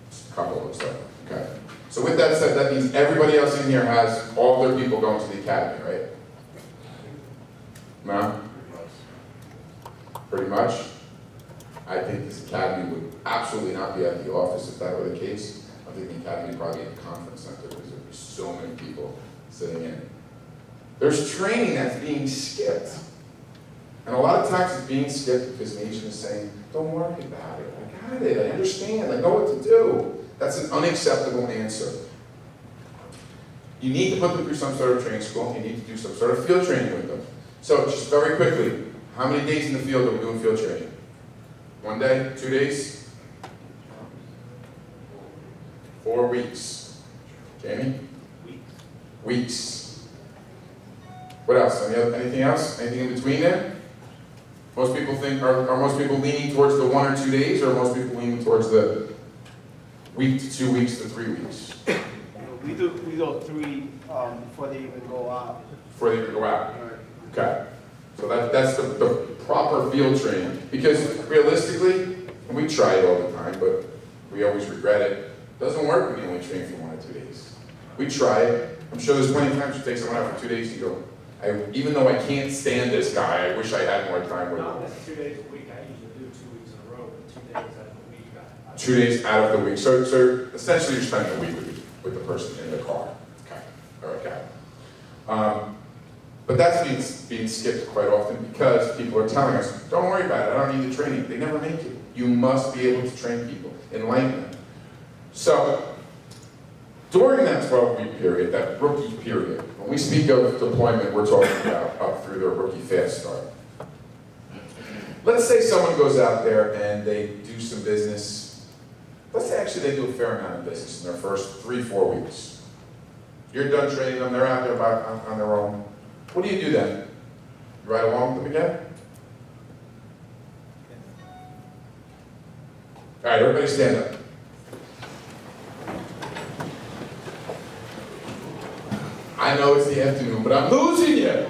Just a couple, looks like. Okay. So with that said, that means everybody else in here has all their people going to the academy, right? No? Pretty much. I think this academy would absolutely not be at the office if that were the case. I think the academy would probably be at the conference center because there'd be so many people sitting in. There's training that's being skipped. And a lot of times it's being skipped because the agent is saying, don't worry about it. I got it. I understand. I know what to do. That's an unacceptable answer. You need to put them through some sort of training school. You need to do some sort of field training with them. So just very quickly, how many days in the field are we doing field training? 1 day? 2 days? 4 weeks. Jamie? Weeks. What else? Anything else? Anything in between there? Most people think, are most people leaning towards the 1 or 2 days, or are most people leaning towards the week to 2 weeks to 3 weeks? We do 3 before they even go out. Before they even go out. Okay. So that's the proper field training. Because realistically, and we try it all the time, but we always regret it. It doesn't work when you only train for 1 or 2 days. We try it. I'm sure there's plenty of times you take someone out for 2 days and go, even though I can't stand this guy, I wish I had more time with him. No, that's 2 days a week. I usually do 2 weeks in a row, but 2 days out of the week. 2 days out of the week. So essentially you're spending a week with the person in the car. Okay. All right, got it. But that's being skipped quite often because people are telling us, don't worry about it, I don't need the training. They never make it. You must be able to train people, enlighten them. So, during that 12-week period, that rookie period, when we speak of deployment, we're talking about up through their rookie fast start. Let's say someone goes out there and they do some business. Let's say actually they do a fair amount of business in their first 3-4 weeks. You're done training them, they're out there on their own. What do you do then? You ride along with them again? All right, everybody stand up. I know it's the afternoon, but I'm losing you. All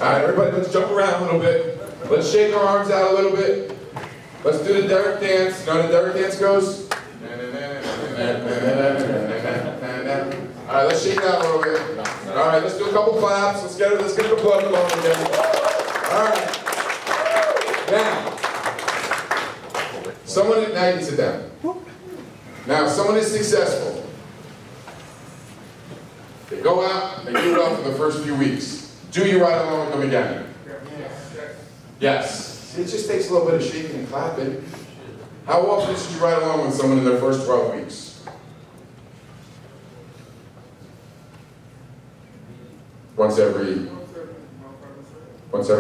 right, everybody, let's jump around a little bit. Let's shake our arms out a little bit. Let's do the Derek dance. You know how the Derek dance goes? All right, let's shake that a little bit. All right, let's do a couple claps. Let's get the blood flowing again. All right. Now you can sit down. Now, someone is successful. They go out, they do well for the first few weeks. Do you ride along with them again? Yes. See, it just takes a little bit of shaking and clapping. How often should you ride along with someone in their first 12 weeks? Once every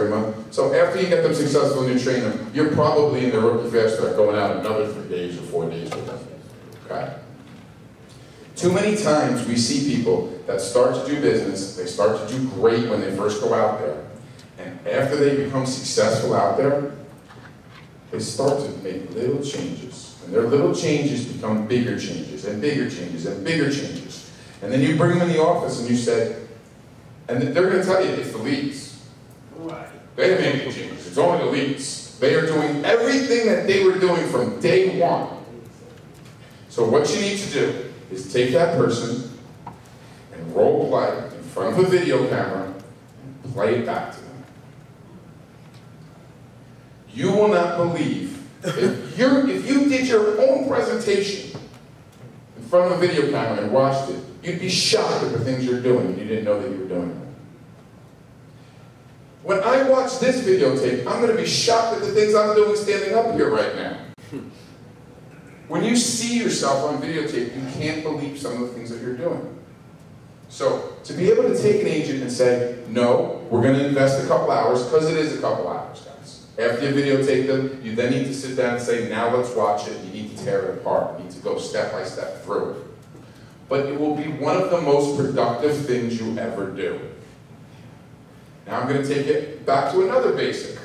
month. So after you get them successful and you train them, you're probably in the rookie fast start going out another 3 days or 4 days with them. Okay? Too many times we see people that start to do business, they start to do great when they first go out there. And after they become successful out there, they start to make little changes. And their little changes become bigger changes and bigger changes and bigger changes. And then you bring them in the office and you say, and they're going to tell you it's the leads. Right. They didn't make any changes. It's only the leads. They are doing everything that they were doing from day one. So what you need to do is take that person and role play in front of a video camera and play it back to them. You will not believe, if you did your own presentation in front of a video camera and watched it, you'd be shocked at the things you're doing and you didn't know that you were doing them. When I watch this videotape, I'm going to be shocked at the things I'm doing standing up here right now. When you see yourself on videotape, you can't believe some of the things that you're doing. So, to be able to take an agent and say, no, we're going to invest a couple hours, because it is a couple hours, guys. After you videotape them, you then need to sit down and say, now let's watch it. You need to tear it apart. You need to go step by step through it. But it will be one of the most productive things you ever do. Now I'm going to take it back to another basic.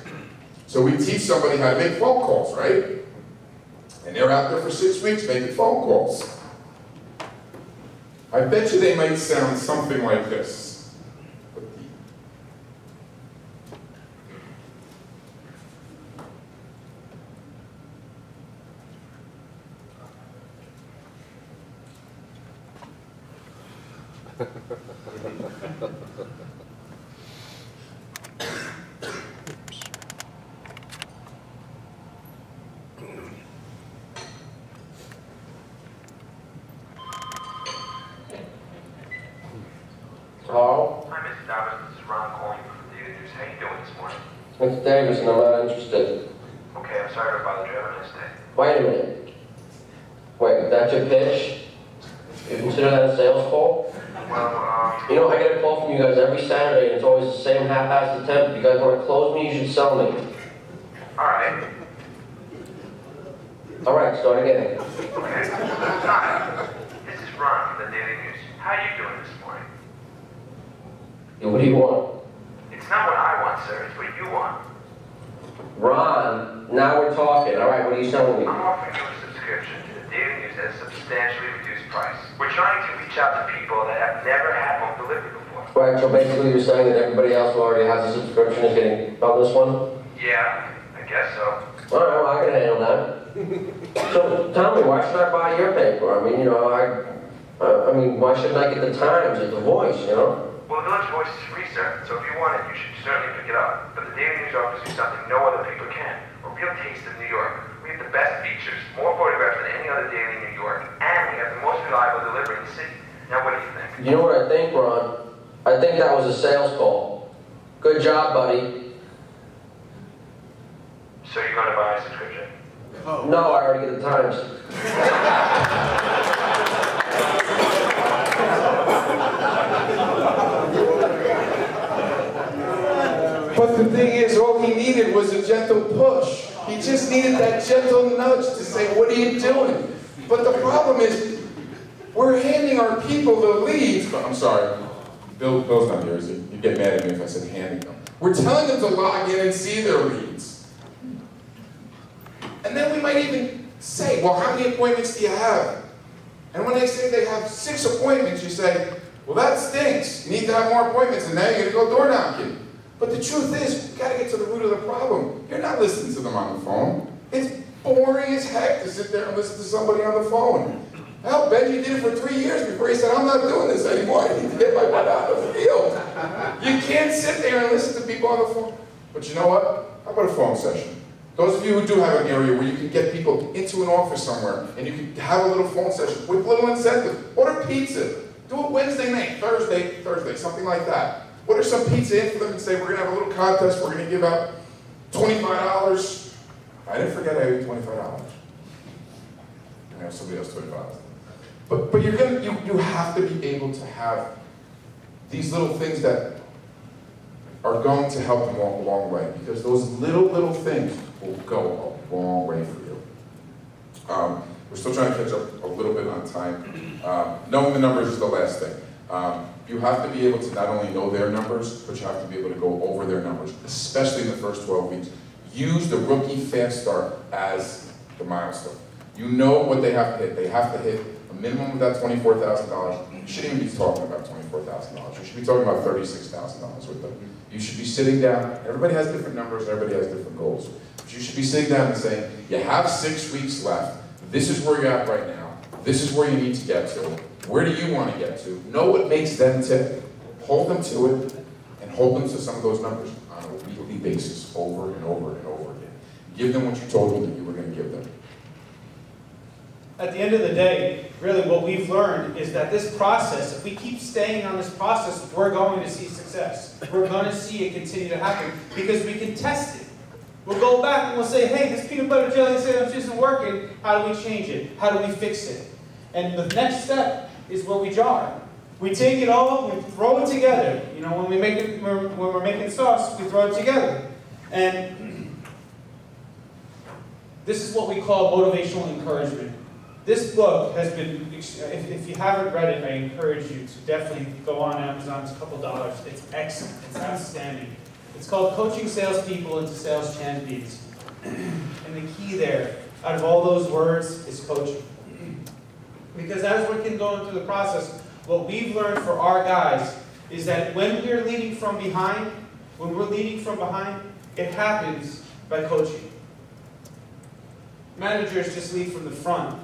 So we teach somebody how to make phone calls, right? And they're out there for 6 weeks making phone calls. I bet you they might sound something like this. Hello? Hi, Mr. Davis. This is Ron calling from the Daily News. How you doing this morning? It's Davis, and I'm not interested. Okay, I'm sorry to bother you. Have a nice day. Wait a minute. Wait, that's your pitch? You consider that a sales call? Well, You know, I get a call from you guys every Saturday, and it's always the same half-assed attempt. If you guys want to close me, you should sell me. Alright. All right, start again. Okay. Hi. This is Ron from the Daily News. How are you doing this morning? Yeah, what do you want? It's not what I want, sir. It's what you want. Ron, now we're talking. All right, what are you selling me? I'm offering you a subscription to the Daily News at a substantially reduced price. We're trying to reach out to people that have never had home delivery before. Right, so basically you're saying that everybody else who already has a subscription is getting on this one? Yeah, I guess so. All right, well, I can handle that. So tell me, why should I buy your paper? I mean, you know, I mean, why shouldn't I get the Times or the Voice, you know? Well, the Village Voice is free, sir, so if you want it, you should certainly pick it up. But the Daily News offers you something no other paper can. A real taste of New York. We have the best features, more photographs than any other daily in New York, and we have the most reliable delivery in the city. Now, what do you think? You know what I think, Ron? I think that was a sales call. Good job, buddy. So you're going to buy a subscription? No, I already get the Times. But the thing is, all he needed was a gentle push. He just needed that gentle nudge to say, what are you doing? But the problem is, we're handing our people the leads. I'm sorry, Bill's not here, is he? You'd get mad at me if I said handing them. We're telling them to log in and see their leads. And then we might even say, well, how many appointments do you have? And when they say they have 6 appointments, you say, well, that stinks. You need to have more appointments, and now you're going to go door knocking. But the truth is, we've got to get to the root of the problem. You're not listening to them on the phone. It's boring as heck to sit there and listen to somebody on the phone. Hell, Benji did it for 3 years before he said, I'm not doing this anymore. I need to get my butt out of the field. You can't sit there and listen to people on the phone. But you know what? How about a phone session? Those of you who do have an area where you can get people into an office somewhere and you can have a little phone session with little incentive. Order pizza. Do it Wednesday night, Thursday, something like that. Order some pizza in for them and say, we're going to have a little contest. We're going to give out $25. I didn't forget I owe you $25. I have somebody else $25. But you're going to, you have to be able to have these little things that are going to help them walk a long way, because those little things will go a long way for you. We're still trying to catch up a little bit on time. Knowing the numbers is the last thing. You have to be able to not only know their numbers, but you have to be able to go over their numbers, especially in the first 12 weeks. Use the rookie fast start as the milestone. You know what they have to hit. They have to hit a minimum of that $24,000. You shouldn't even be talking about $24,000. You should be talking about $36,000 with them. You should be sitting down. Everybody has different numbers. Everybody has different goals. But you should be sitting down and saying, you have 6 weeks left. This is where you're at right now. This is where you need to get to. Where do you want to get to? Know what makes them tick. Hold them to it, and hold them to some of those numbers on a weekly basis, over and over and over again. Give them what you told them that you were going to give them. At the end of the day, really what we've learned is that this process, if we keep staying on this process, we're going to see success. We're going to see it continue to happen because we can test it. We'll go back and we'll say, hey, this peanut butter jelly sandwich isn't working. How do we change it? How do we fix it? And the next step is where we jar. We take it all, we throw it together. You know, when we're making sauce, we throw it together. And this is what we call motivational encouragement. This book has been, if you haven't read it, I encourage you to definitely go on Amazon. It's a couple dollars. It's excellent. It's outstanding. It's called Coaching Salespeople into Sales Champions. And the key there, out of all those words, is coaching. Because as we can go through the process, what we've learned for our guys is that when we're leading from behind, it happens by coaching. Managers just lead from the front.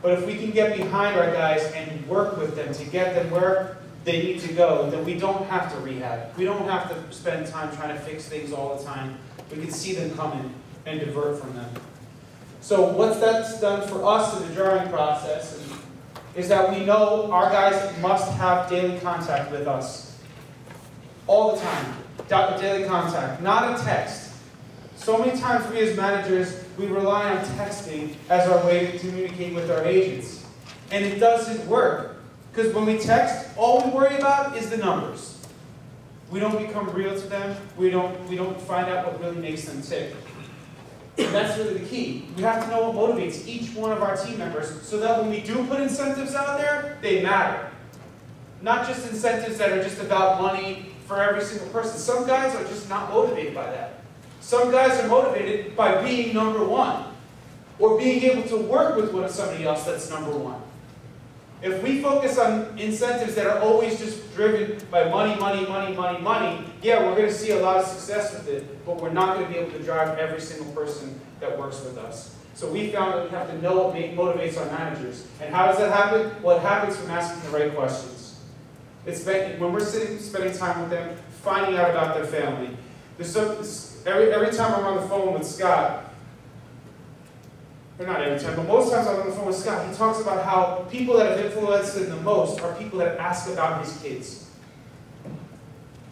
But if we can get behind our guys and work with them to get them where they need to go, then we don't have to rehab. We don't have to spend time trying to fix things all the time. We can see them coming and divert from them. So what that's done for us in the drawing process is that we know our guys must have daily contact with us. All the time. Daily contact, not a text. So many times we as managers, we rely on texting as our way to communicate with our agents. And it doesn't work. Because when we text, all we worry about is the numbers. We don't become real to them. We don't find out what really makes them tick. And that's really the key. We have to know what motivates each one of our team members so that when we do put incentives out there, they matter. Not just incentives that are just about money for every single person. Some guys are just not motivated by that. Some guys are motivated by being number one or being able to work with somebody else that's number one. If we focus on incentives that are always just driven by money, yeah, we're going to see a lot of success with it, but we're not going to be able to drive every single person that works with us. So we found that we have to know what motivates our managers. And how does that happen? Well, it happens from asking the right questions. When we're spending time with them, finding out about their family. Every time I'm on the phone with Scott, or not every time, but most times I'm on the phone with Scott, he talks about how people that have influenced him the most are people that ask about his kids.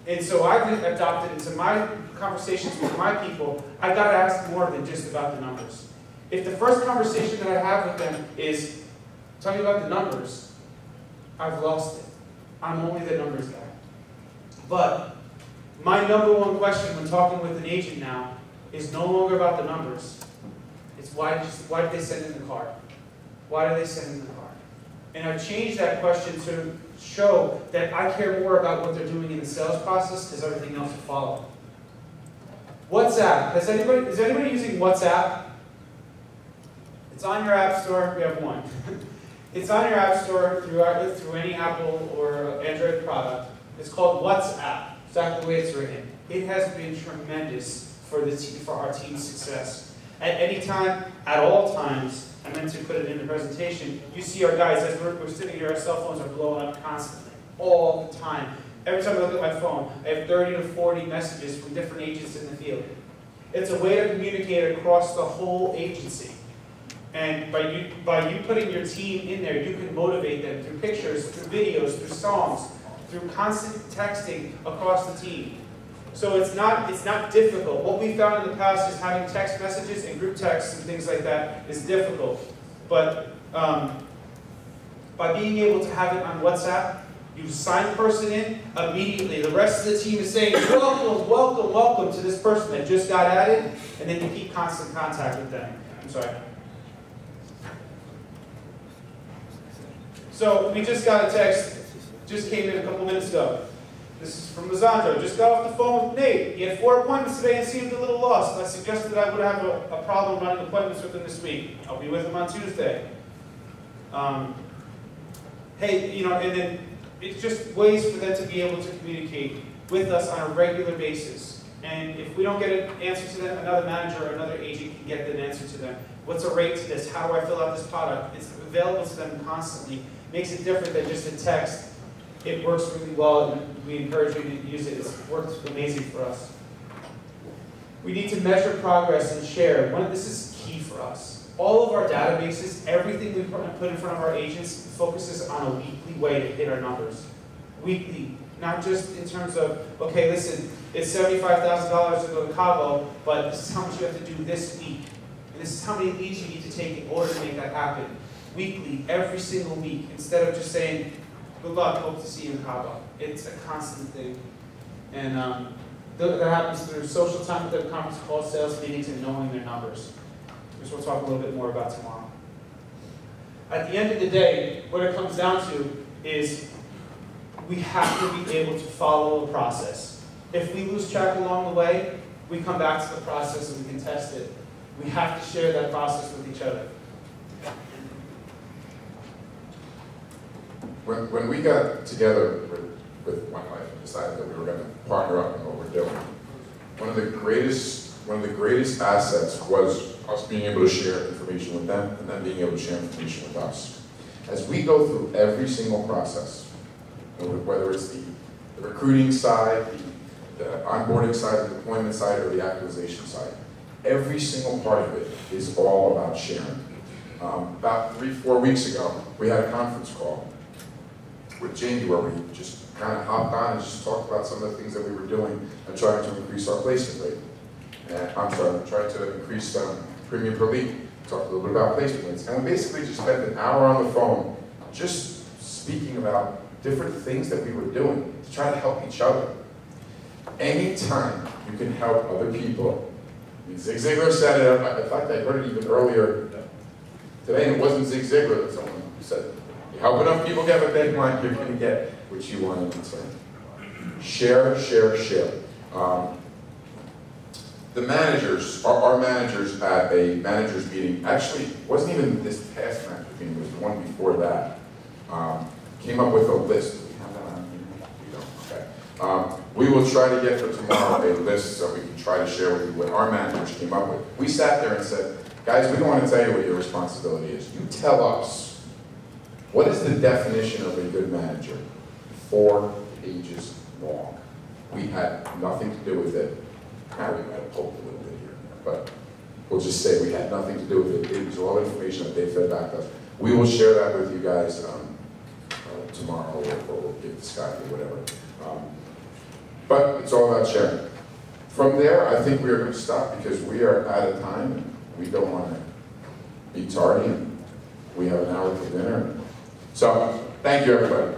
And so I've adopted into my conversations with my people, I've got to ask more than just about the numbers. If the first conversation that I have with them is, tell me about the numbers, I've lost it. I'm only the numbers guy. But my number one question when talking with an agent now is no longer about the numbers. It's why did they send in the car? Why did they send in the car? And I've changed that question to show that I care more about what they're doing in the sales process because everything else will follow. WhatsApp. Is anybody using WhatsApp? It's on your app store. We have one. It's on your app store through any Apple or Android product. It's called WhatsApp. Exactly the way it's written. It has been tremendous for our team's success. At any time, at all times, I meant to put it in the presentation, you see our guys, as we're sitting here, our cell phones are blowing up constantly, all the time. Every time I look at my phone, I have 30 to 40 messages from different agents in the field. It's a way to communicate across the whole agency. And by you putting your team in there, you can motivate them through pictures, through videos, through songs, through constant texting across the team. So it's not difficult. What we found in the past is having text messages and group texts and things like that is difficult. But by being able to have it on WhatsApp, you sign the person in, immediately the rest of the team is saying, welcome, welcome, welcome to this person that just got added, and then you keep constant contact with them. I'm sorry. So we just got a text, just came in a couple minutes ago. This is from Lizandro. Just got off the phone with Nate. He had 4 appointments today and seemed a little lost. I suggested that I would have a problem running appointments with him this week. I'll be with him on Tuesday. Hey, and then it's just ways for them to be able to communicate with us on a regular basis. And if we don't get an answer to them, another manager or another agent can get an answer to them. What's a rate to this? How do I fill out this product? It's available to them constantly. Makes it different than just a text. It works really well, and we encourage you to use it. It's worked amazing for us. We need to measure progress and share. This is key for us. All of our databases, everything we put in front of our agents focuses on a weekly way to hit our numbers. Weekly, not just in terms of, okay, listen, it's $75,000 to go to Cabo, but this is how much you have to do this week. And this is how many leads you need to take in order to make that happen. Weekly, every single week, instead of just saying, good luck, hope to see you in Cabo. It's a constant thing. And that happens through social time with them, conference calls, sales meetings, and knowing their numbers, which we'll talk a little bit more about tomorrow. At the end of the day, what it comes down to is we have to be able to follow a process. If we lose track along the way, we come back to the process and we can test it. We have to share that process with each other. when we got together with my wife and decided that we were going to partner up in what we're doing, one of the greatest assets was us being able to share information with them and them being able to share information with us. As we go through every single process, whether it's the recruiting side, the onboarding side, the deployment side, or the acquisition side, every single part of it is all about sharing. About 3-4 weeks ago, we had a conference call with Jamie where we just kind of hopped on and just talked about some of the things that we were doing and trying to increase our placement rate. I'm sorry, trying to increase premium per lead. Talked a little bit about placement rates. And we basically just spent an hour on the phone just speaking about different things that we were doing to try to help each other. Anytime you can help other people, Zig Ziglar said it, in fact I heard it even earlier today, and it wasn't Zig Ziglar that someone said it. You help enough people get what they want, you're going to get what you want in return. Share, share, share. The managers, our managers at a managers meeting, actually wasn't even this past managers meeting, it was the one before that, came up with a list. Do we have that on here? We don't, okay. We will try to get for tomorrow a list so we can try to share with you what our managers came up with. We sat there and said, guys, we don't want to tell you what your responsibility is. You tell us, what is the definition of a good manager? 4 pages long. We had nothing to do with it. Now we might have poked a little bit here and there, but we'll just say we had nothing to do with it. It was all information that they fed back to us. We will share that with you guys tomorrow, or we'll give to Scott or whatever. But it's all about sharing. From there, I think we are going to stop because we are out of time and we don't want to be tardy and we have an hour for dinner. So, thank you everybody.